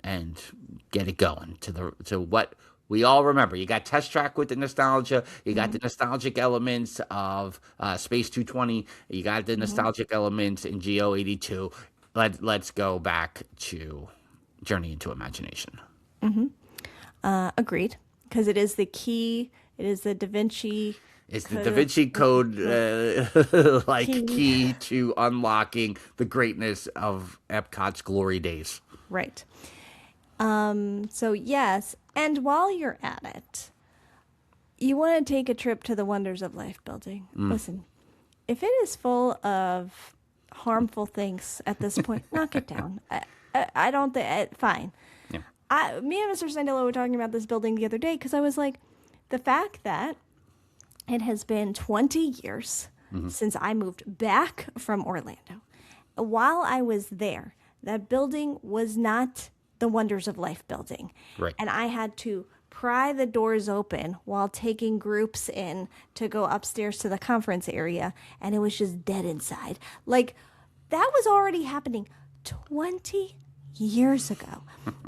get it going to what we all remember. You got Test Track with the nostalgia. You got the nostalgic elements of Space 220. You got the nostalgic elements in Geo 82. Let's go back to Journey into Imagination. Agreed. Because it is the key. It is the Da Vinci. It's the Da Vinci Code key to unlocking the greatness of Epcot's glory days. Right. So yes, and while you're at it, you want to take a trip to the Wonders of Life building. Listen, if it is full of harmful things at this point, knock it down. I don't think, fine. Yeah. Me and Mr. Sandillo were talking about this building the other day because I was like, the fact that it has been 20 years since I moved back from Orlando. While I was there, that building was not the Wonders of Life building. Right. And I had to pry the doors open while taking groups in to go upstairs to the conference area, and it was just dead inside. Like, that was already happening 20 years ago.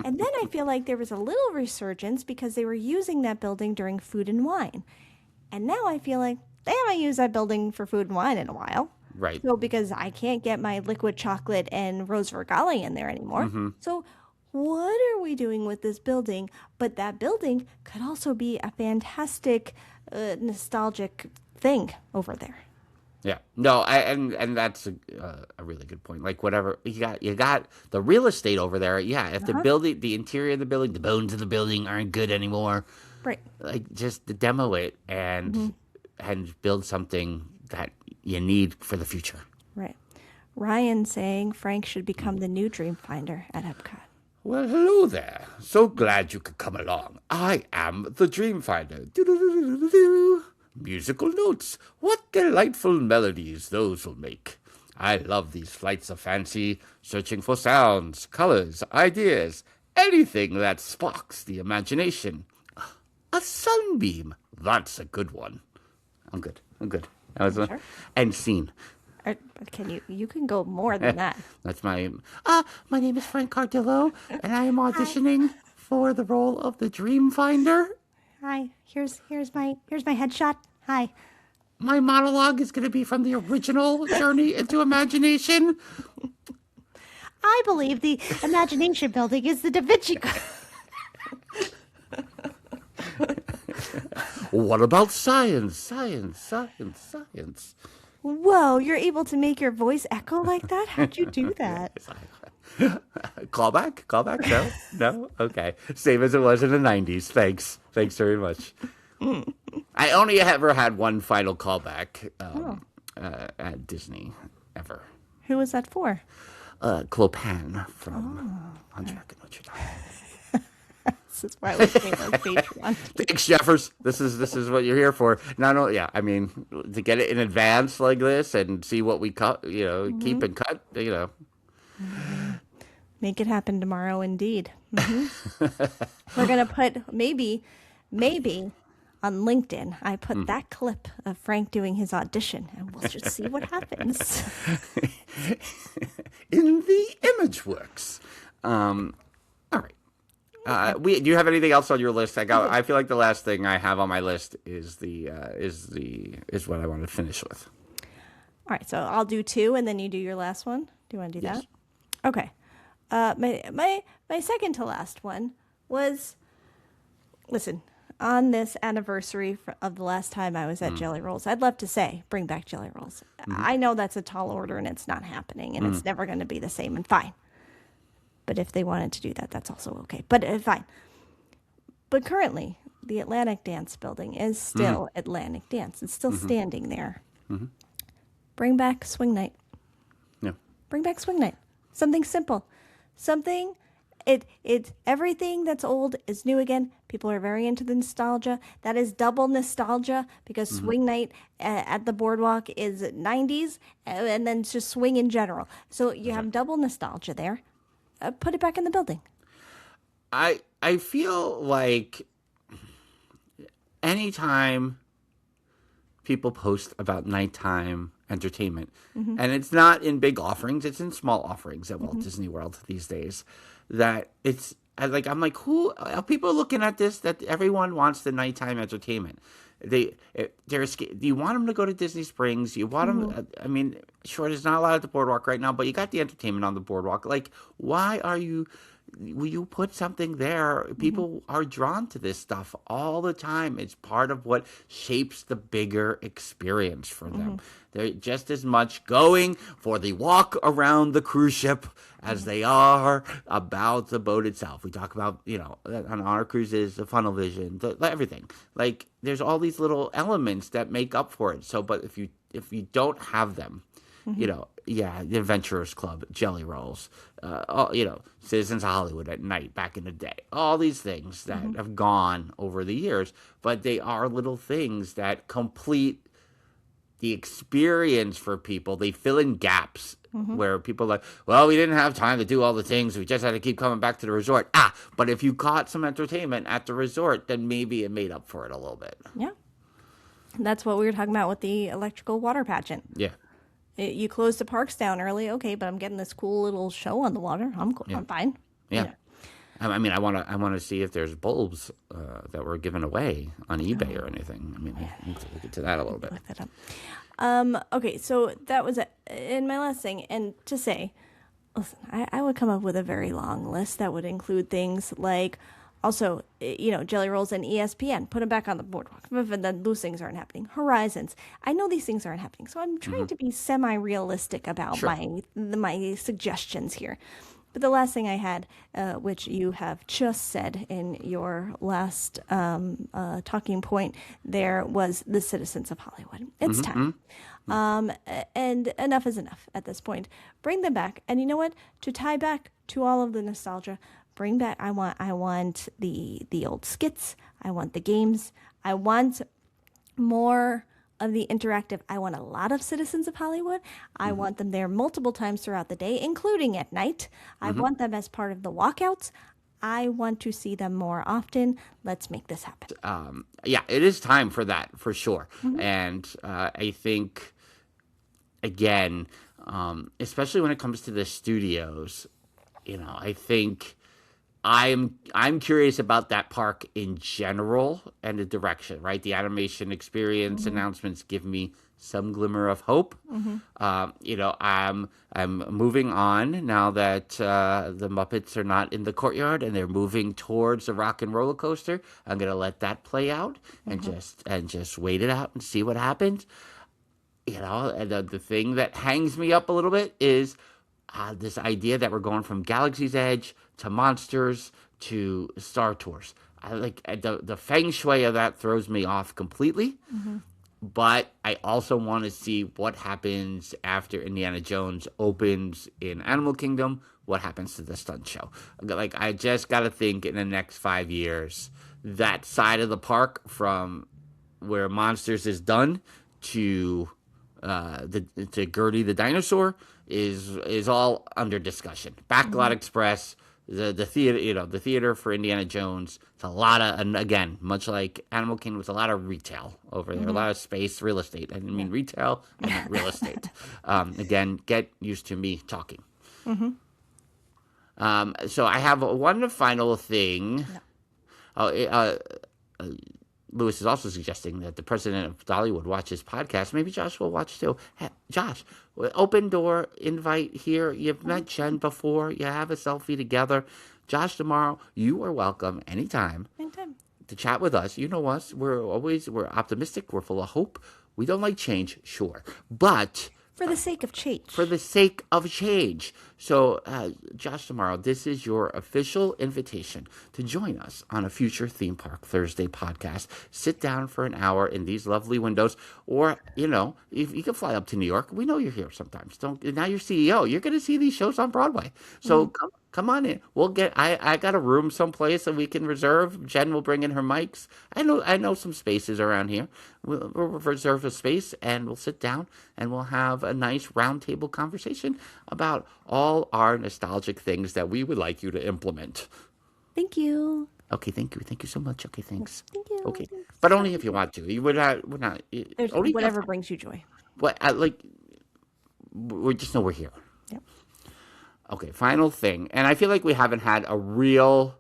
And then I feel like there was a little resurgence because they were using that building during Food and Wine. And now I feel like they haven't used that building for Food and Wine in a while. Right. So because I can't get my liquid chocolate and Rose Regali in there anymore. So what are we doing with this building? But that building could also be a fantastic nostalgic thing over there. Yeah, no, and that's a really good point. Like, whatever you got the real estate over there. Yeah, if the building, the interior of the building, the bones of the building aren't good anymore, right? Like, just demo it and build something that you need for the future. Right. Ryan saying Frank should become the new Dream Finder at Epcot. Well, hello there. So glad you could come along. I am the Dream Finder. Do-do-do-do-do-do. Musical notes. What delightful melodies those will make. I love these flights of fancy, searching for sounds, colors, ideas, anything that sparks the imagination. A sunbeam. That's a good one. I'm good. That was Sure. End scene. Can you can go more than that. That's my name is Frank Cardillo, and I am auditioning for the role of the Dream Finder. Hi, here's my headshot. Hi. My monologue is going to be from the original Journey into Imagination. I believe the Imagination Building is the Da Vinci Code. What about science? Science. Whoa, you're able to make your voice echo like that? How'd you do that? Callback? No? Okay. Same as it was in the 90s. Thanks very much. I only ever had one final callback at Disney, ever. Who was that for? Clopan from Hunchback of Notre Dame. This is why we pay our Patreon. Thanks, Jeffers. This is what you're here for. Not only, I mean, to get it in advance like this and see what we cut, keep and cut, Make it happen tomorrow, indeed. We're going to put, maybe on LinkedIn, I put that clip of Frank doing his audition, and we'll just see what happens. In the image works. All right. Do you have anything else on your list? I feel like the last thing I have on my list is what I want to finish with. All right, so I'll do two, and then you do your last one. Do you want to do that? Okay. My second to last one was, listen, on this anniversary of the last time I was at Jelly Rolls, I'd love to say, bring back Jelly Rolls. I know that's a tall order and it's not happening and it's never going to be the same, and fine. But if they wanted to do that, that's also okay. But fine. But currently, the Atlantic Dance building is still Atlantic Dance. It's still standing there. Bring back Swing Night. Yeah. Bring back Swing Night. Something simple. Something, It's everything that's old is new again. People are very into the nostalgia. That is double nostalgia because swing night at the boardwalk is 90s, and then it's just swing in general. So you have double nostalgia there. Put it back in the building. I feel like anytime people post about nighttime entertainment, and it's not in big offerings, it's in small offerings at Walt Disney World these days, that I'm like, who are people looking at this, that everyone wants the nighttime entertainment? Do you want them to go to Disney Springs? You want them, I mean, sure, there's not a lot at the boardwalk right now, but you got the entertainment on the boardwalk. Like, will you put something there? People are drawn to this stuff all the time. It's part of what shapes the bigger experience for them. They're just as much going for the walk around the cruise ship as they are about the boat itself. We talk about, on our cruises, the funnel vision, everything. Like, there's all these little elements that make up for it. So, but if you don't have them, the Adventurers Club, Jelly Rolls, Citizens of Hollywood at night back in the day. All these things that have gone over the years, but they are little things that complete the experience for people. They fill in gaps where people are like, well, we didn't have time to do all the things. We just had to keep coming back to the resort. But if you caught some entertainment at the resort, then maybe it made up for it a little bit. Yeah. That's what we were talking about with the electrical water pageant. Yeah. You closed the parks down early, okay, but I'm getting this cool little show on the water. I'm fine. Yeah. I mean, I want to see if there's bulbs that were given away on eBay or anything. I mean, I need to look into that a little bit. Look that up. Okay, so that was in my last thing. And to say, listen, I would come up with a very long list that would include things like, also, Jelly Rolls and ESPN, put them back on the boardwalk. But then those things aren't happening. Horizons. I know these things aren't happening. So I'm trying to be semi-realistic about my suggestions here. But the last thing I had, which you have just said in your last talking point there, was the citizens of Hollywood. It's time. And enough is enough at this point. Bring them back. And you know what? To tie back to all of the nostalgia, bring back, I want the old skits. I want the games. I want more of the interactive. I want a lot of Citizens of Hollywood. I want them there multiple times throughout the day, including at night. I want them as part of the walkouts. I want to see them more often. Let's make this happen. It is time for that, for sure. And I think, again, especially when it comes to the studios, I think I'm curious about that park in general and the direction, right? The animation experience announcements give me some glimmer of hope. I'm moving on now that the Muppets are not in the courtyard and they're moving towards the Rock and Roller Coaster. I'm gonna let that play out and just wait it out and see what happens. And the thing that hangs me up a little bit is this idea that we're going from Galaxy's Edge to Monsters to Star Tours. I like the feng shui of that throws me off completely. But I also want to see what happens after Indiana Jones opens in Animal Kingdom. What happens to the stunt show? Like, I just got to think in the next 5 years, that side of the park from where Monsters is done to Gertie the dinosaur is all under discussion. Backlot Express, the theater, the theater for Indiana Jones. It's a lot of, and again, much like Animal Kingdom, it's a lot of retail over there, a lot of space, real estate. I didn't mean retail, I meant real estate. Again, get used to me talking. So I have one final thing. Lewis is also suggesting that the president of Dollywood watch his podcast. Maybe Josh will watch too. Hey, Josh, open door invite here. You've met Jen before. You have a selfie together. Josh, tomorrow, you are welcome anytime to chat with us. You know us. We're optimistic. We're full of hope. We don't like change, sure. But for the sake of change. For the sake of change. So, Josh, tomorrow, this is your official invitation to join us on a future Theme Park Thursday podcast. Sit down for an hour in these lovely windows, or, if you can fly up to New York. We know you're here sometimes. Don't Now you're CEO. You're going to see these shows on Broadway. So come on in. I got a room someplace that we can reserve. Jen will bring in her mics. I know some spaces around here. We'll reserve a space and we'll sit down and we'll have a nice roundtable conversation about all our nostalgic things that we would like you to implement. Thank you. Okay, thank you. Thank you so much. Okay, thanks. Thank you. Okay, Thanks. but only if you want to. You would not. We're not. There's Only whatever brings you joy. We just know we're here. Yep. Okay, final thing. And I feel like we haven't had a real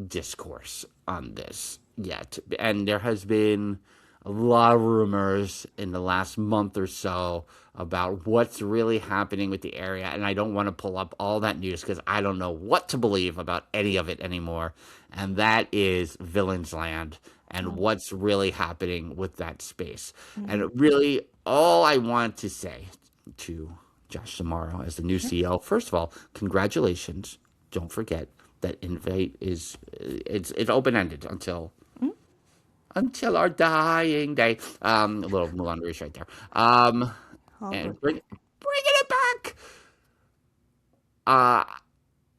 discourse on this yet. And there has been a lot of rumors in the last month or so about what's really happening with the area. And I don't want to pull up all that news because I don't know what to believe about any of it anymore. And that is Villains Land and what's really happening with that space. And really, all I want to say to Josh Samaro as the new CEO, first of all, congratulations. Don't forget that invite is it's open-ended until our dying day. A little Moulin Rouge right there. And bringing it back.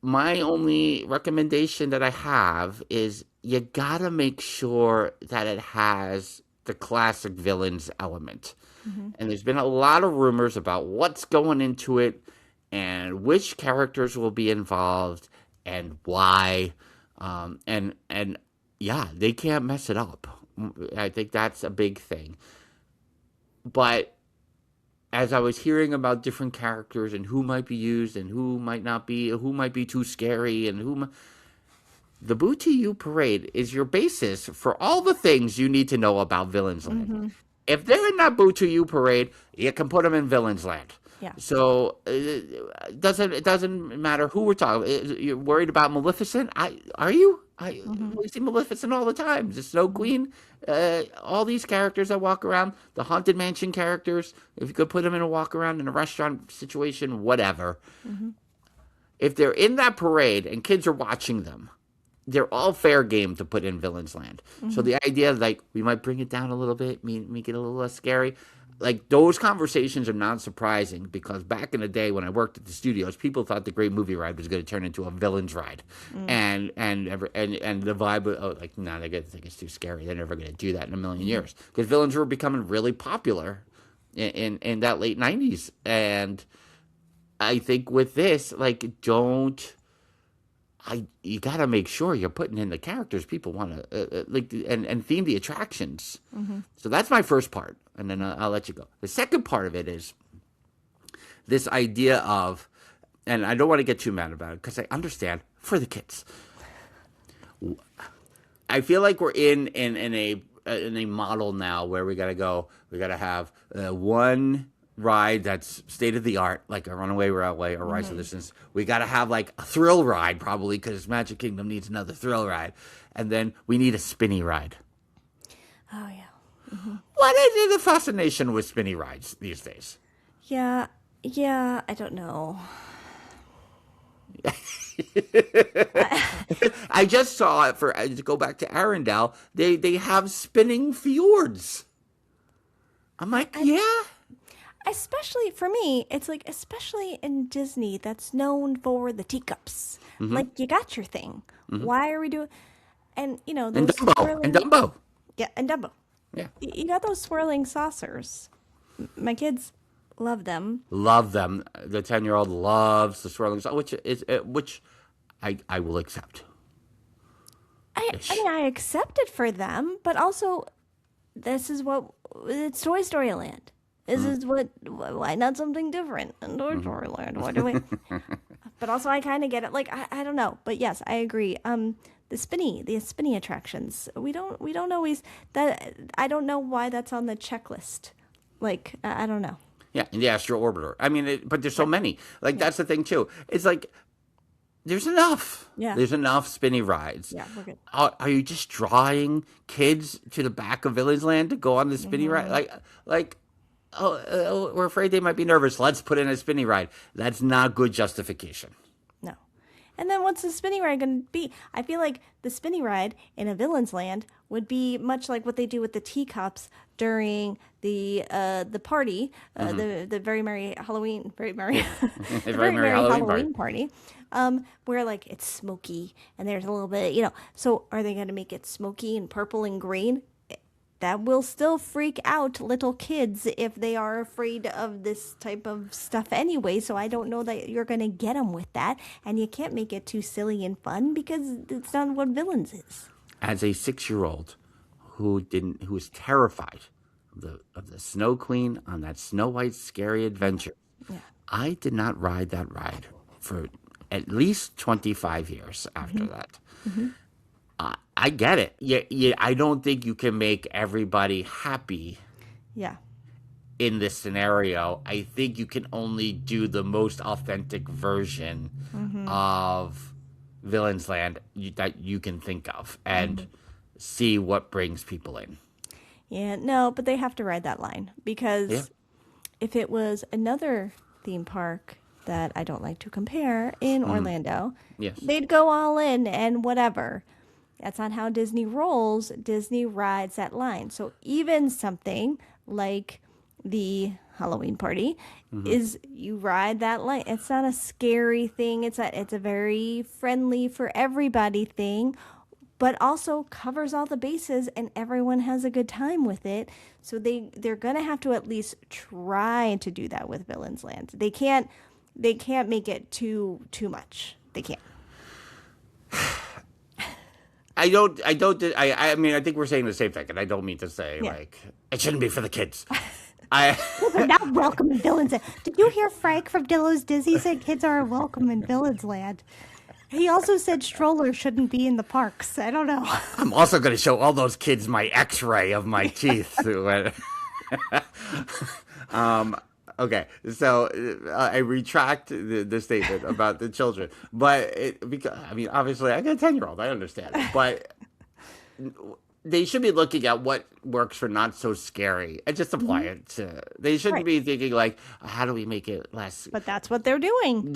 My only recommendation that I have is you gotta make sure that it has the classic villains element. And there's been a lot of rumors about what's going into it and which characters will be involved and why. And yeah, they can't mess it up. I think that's a big thing. But as I was hearing about different characters and who might be used and who might not be, who might be too scary and the Boo to You parade is your basis for all the things you need to know about Villains Land. If they're in that Boo to You parade, you can put them in Villains Land. Yeah. So it doesn't matter who we're talking. You're worried about Maleficent? Are you? We see Maleficent all the time. The Snow Queen, all these characters that walk around, the Haunted Mansion characters. If you could put them in a walk around in a restaurant situation, whatever. If they're in that parade and kids are watching them, they're all fair game to put in Villains Land. So the idea, like, we might bring it down a little bit, make it a little less scary. Like, those conversations are not surprising because back in the day when I worked at the studios, people thought the Great Movie Ride was going to turn into a villains ride, and the vibe, like, no, they're going to think it's too scary. They're never going to do that in a million years because villains were becoming really popular in that late '90s, and I think with this, like, you got to make sure you're putting in the characters people want to like and theme the attractions. So that's my first part, and then I'll let you go. The second part of it is this idea of, and I don't want to get too mad about it because I understand for the kids. I feel like we're in a model now where we got to have one ride that's state of the art, like a Runaway Railway or Rise of the Resistance. We got to have like a thrill ride probably because Magic Kingdom needs another thrill ride, and then we need a spinny ride. Oh yeah. What is the fascination with spinny rides these days? Yeah, I don't know. I just saw it to go back to Arendelle. They have spinning fjords. I'm like, yeah. Especially for me, it's like, especially in Disney, that's known for the teacups. Like, you got your thing. Why are we doing? And those Dumbo. Yeah, and Dumbo. Yeah, You got those swirling saucers. My kids love them. Love them. The 10-year-old loves the swirling saucer, which I will accept. I mean, I accept it for them, but also, it's Toy Story Land. This is why not something different in Toy Story Land? Why do we? But also, I kind of get it. Like, I don't know, but yes, I agree. The spinny attractions. We don't always that. I don't know why that's on the checklist. Like, I don't know. Yeah, in the Astro Orbiter. I mean, but there's so many. Like, that's the thing too. It's like there's enough. Yeah. There's enough spinny rides. Yeah, we're good. Are you just drawing kids to the back of Villains Land to go on the spinny ride? Like we're afraid they might be nervous. Let's put in a spinny ride. That's not good justification. No. And then what's the spinny ride going to be? I feel like the spinny ride in a villain's land would be much like what they do with the teacups during the party, the very merry Halloween, very merry, the very merry Halloween party, where like it's smoky and there's a little bit, So are they going to make it smoky and purple and green? That will still freak out little kids if they are afraid of this type of stuff anyway. So I don't know that you're going to get them with that. And you can't make it too silly and fun because it's not what villains is. As a 6-year-old who was terrified of the Snow Queen on that Snow White scary adventure, I did not ride that ride for at least 25 years after that. I get it. Yeah, I don't think you can make everybody happy. Yeah. In this scenario, I think you can only do the most authentic version of Villain's Land that you can think of and see what brings people in. Yeah, no, but they have to ride that line because if it was another theme park that I don't like to compare in Orlando, they'd go all in and whatever. That's not how Disney rolls. Disney rides that line. So even something like the Halloween party is you ride that line. It's not a scary thing. It's a very friendly for everybody thing, but also covers all the bases and everyone has a good time with it. So they're gonna have to at least try to do that with Villain's Land. They can't make it too much. They can't. I mean, I think we're saying the same thing, and I don't mean to say, like, it shouldn't be for the kids. Kids are not welcome in Villain's Land. Did you hear Frank from Dillos Disney said kids are welcome in Villain's Land? He also said strollers shouldn't be in the parks. I don't know. I'm also going to show all those kids my x-ray of my teeth. Okay, so I retract the statement about the children, but obviously I got a 10-year-old, I understand, but they should be looking at what works for not so scary and just apply it to. They shouldn't be thinking like, how do we make it less? But that's what they're doing.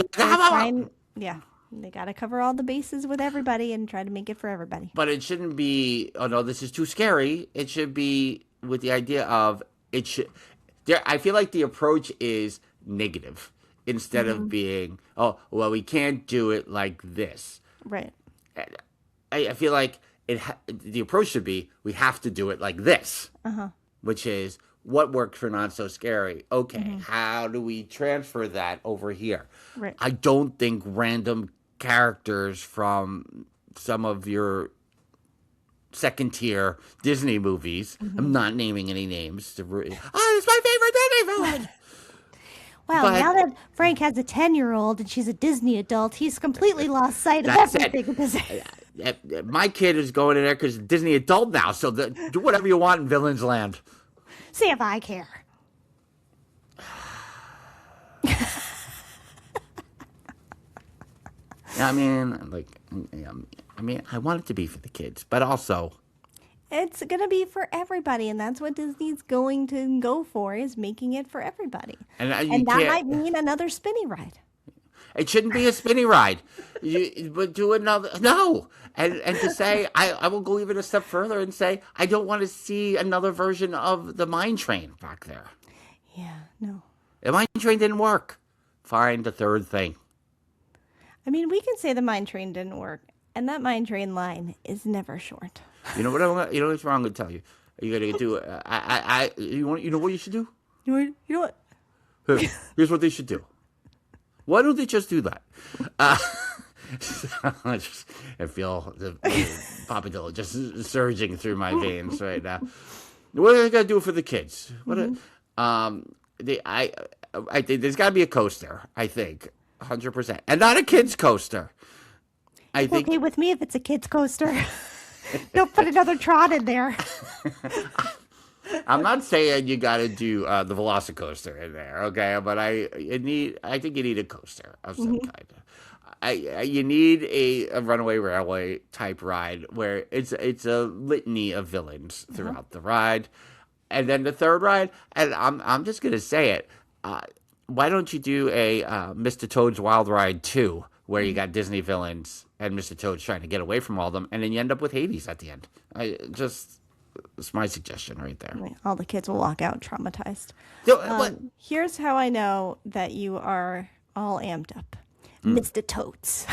They got to cover all the bases with everybody and try to make it for everybody. But it shouldn't be, oh no, this is too scary. It should be with the idea of it should. I feel like the approach is negative instead of being, oh, well, we can't do it like this. Right. I feel like the approach should be, we have to do it like this, which is what worked for not so scary. Okay, how do we transfer that over here? Right. I don't think random characters from some of your second-tier Disney movies. I'm not naming any names. It's my favorite Disney villain. Well, now that Frank has a 10-year-old and she's a Disney adult, he's completely lost sight of everything. My kid is going in there because Disney adult now, so do whatever you want in Villain's Land. See if I care. I mean, I want it to be for the kids, but also it's going to be for everybody, and that's what Disney's going to go for, is making it for everybody. And that might mean another spinny ride. It shouldn't be a spinny ride. But do another. No. And to say, I will go even a step further and say, I don't want to see another version of the mine train back there. Yeah, no. The mine train didn't work. Find a third thing. I mean, we can say the mine train didn't work, and that mine train line is never short. You know what what's wrong? I'm going to tell you. You got to do. You know what you should do? You know what? Here's what they should do. Why don't they just do that? I feel the Papa Dillo just surging through my veins right now. What are they gonna do for the kids? I think there's got to be a coaster. I think 100%, and not a kids coaster. I think okay with me if it's a kids coaster. Don't put another trot in there. I'm not saying you got to do the Velocicoaster in there, okay? But I think you need a coaster of some kind. You need a runaway railway type ride where it's a litany of villains throughout the ride. and then the third ride, and I'm just gonna say it. Why don't you do a Mr. Toad's Wild Ride 2, where you got Disney villains and Mr. Toad's trying to get away from all of them, and then you end up with Hades at the end. It's my suggestion right there. All the kids will walk out traumatized. So, Here's how I know that you are all amped up. Mr. Toads.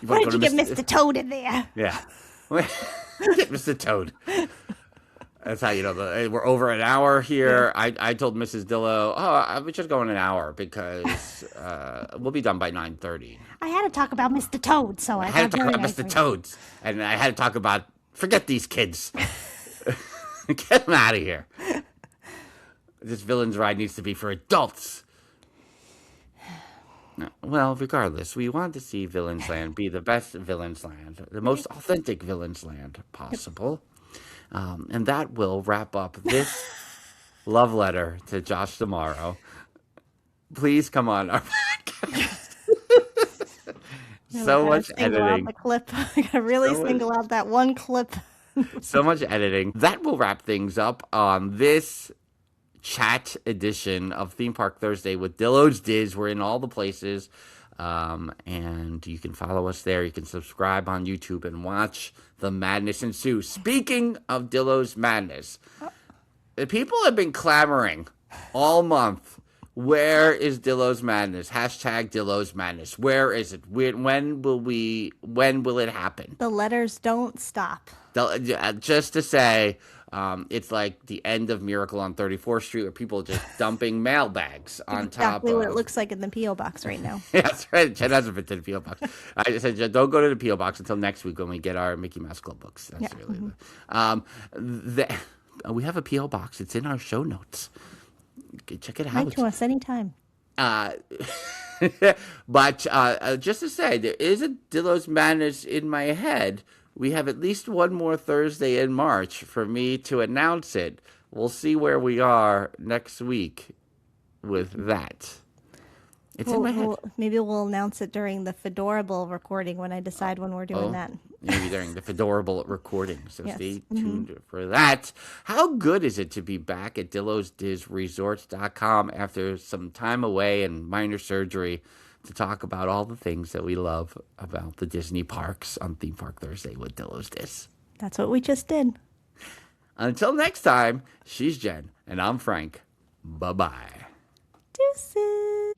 Why did you get Mr. Toad in there? Yeah. Get Mr. Toad. That's how you know we're over an hour here. Yeah. I told Mrs. Dillo, we should go in an hour because we'll be done by 9:30. I had to talk about Mr. Toad, so I had to talk about Mr. Toads, and I had to talk about forget these kids. Get them out of here. This villain's ride needs to be for adults. Well, regardless, we want to see Villains Land be the best Villains Land, the most authentic Villains Land possible. And that will wrap up this love letter to Josh tomorrow. Please come on our podcast. So much editing. The clip. I gotta really single out that one clip. So much editing. That will wrap things up on this chat edition of Theme Park Thursday with Dillos Diz. We're in all the places. And you can follow us there. You can subscribe on YouTube and watch the madness ensue. Speaking of Dillo's madness, the people have been clamoring all month. Where is Dillo's madness? Hashtag Dillo's madness. Where is it? When will it happen? The letters don't stop. Just to say, it's like the end of Miracle on 34th Street, where people are just dumping mailbags on top of... Exactly what it looks like in the P.O. box right now. Yeah, that's right. Jen hasn't been to the P.O. box. I said, don't go to the P.O. box until next week when we get our Mickey Mouse Club books. That's we have a P.O. box. It's in our show notes. Check it out. Write to us anytime. But just to say, there is a Dillo's Madness in my head. We have at least one more Thursday in March for me to announce it. We'll see where we are next week with that. It's in my head. Maybe we'll announce it during the Fedorable recording when I decide when we're doing that. Maybe during the Fedorable recording. So stay tuned for that. How good is it to be back at DillosDizResorts.com after some time away and minor surgery to talk about all the things that we love about the Disney parks on Theme Park Thursday with Dillos Diz. That's what we just did. Until next time, she's Jen, and I'm Frank. Bye-bye. Deuces.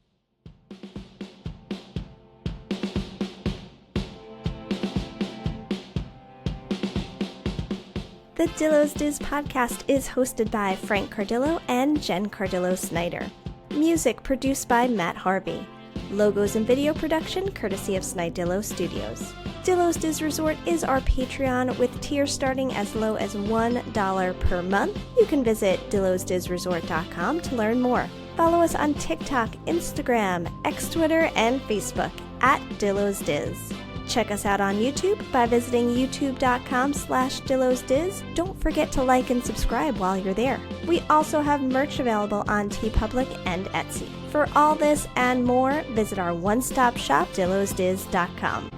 The Dillos Diz podcast is hosted by Frank Cardillo and Jen Cardillo-Snyder. Music produced by Matt Harvey. Logos and video production courtesy of Snidillo Studios. Dillos Diz Resort is our Patreon with tiers starting as low as $1 per month. You can visit DillosDizResort.com to learn more. Follow us on TikTok, Instagram, X Twitter, and Facebook at Dillos Diz. Check us out on YouTube by visiting youtube.com/DillosDiz. Don't forget to like and subscribe while you're there. We also have merch available on TeePublic and Etsy. For all this and more, visit our one-stop shop, DillosDiz.com.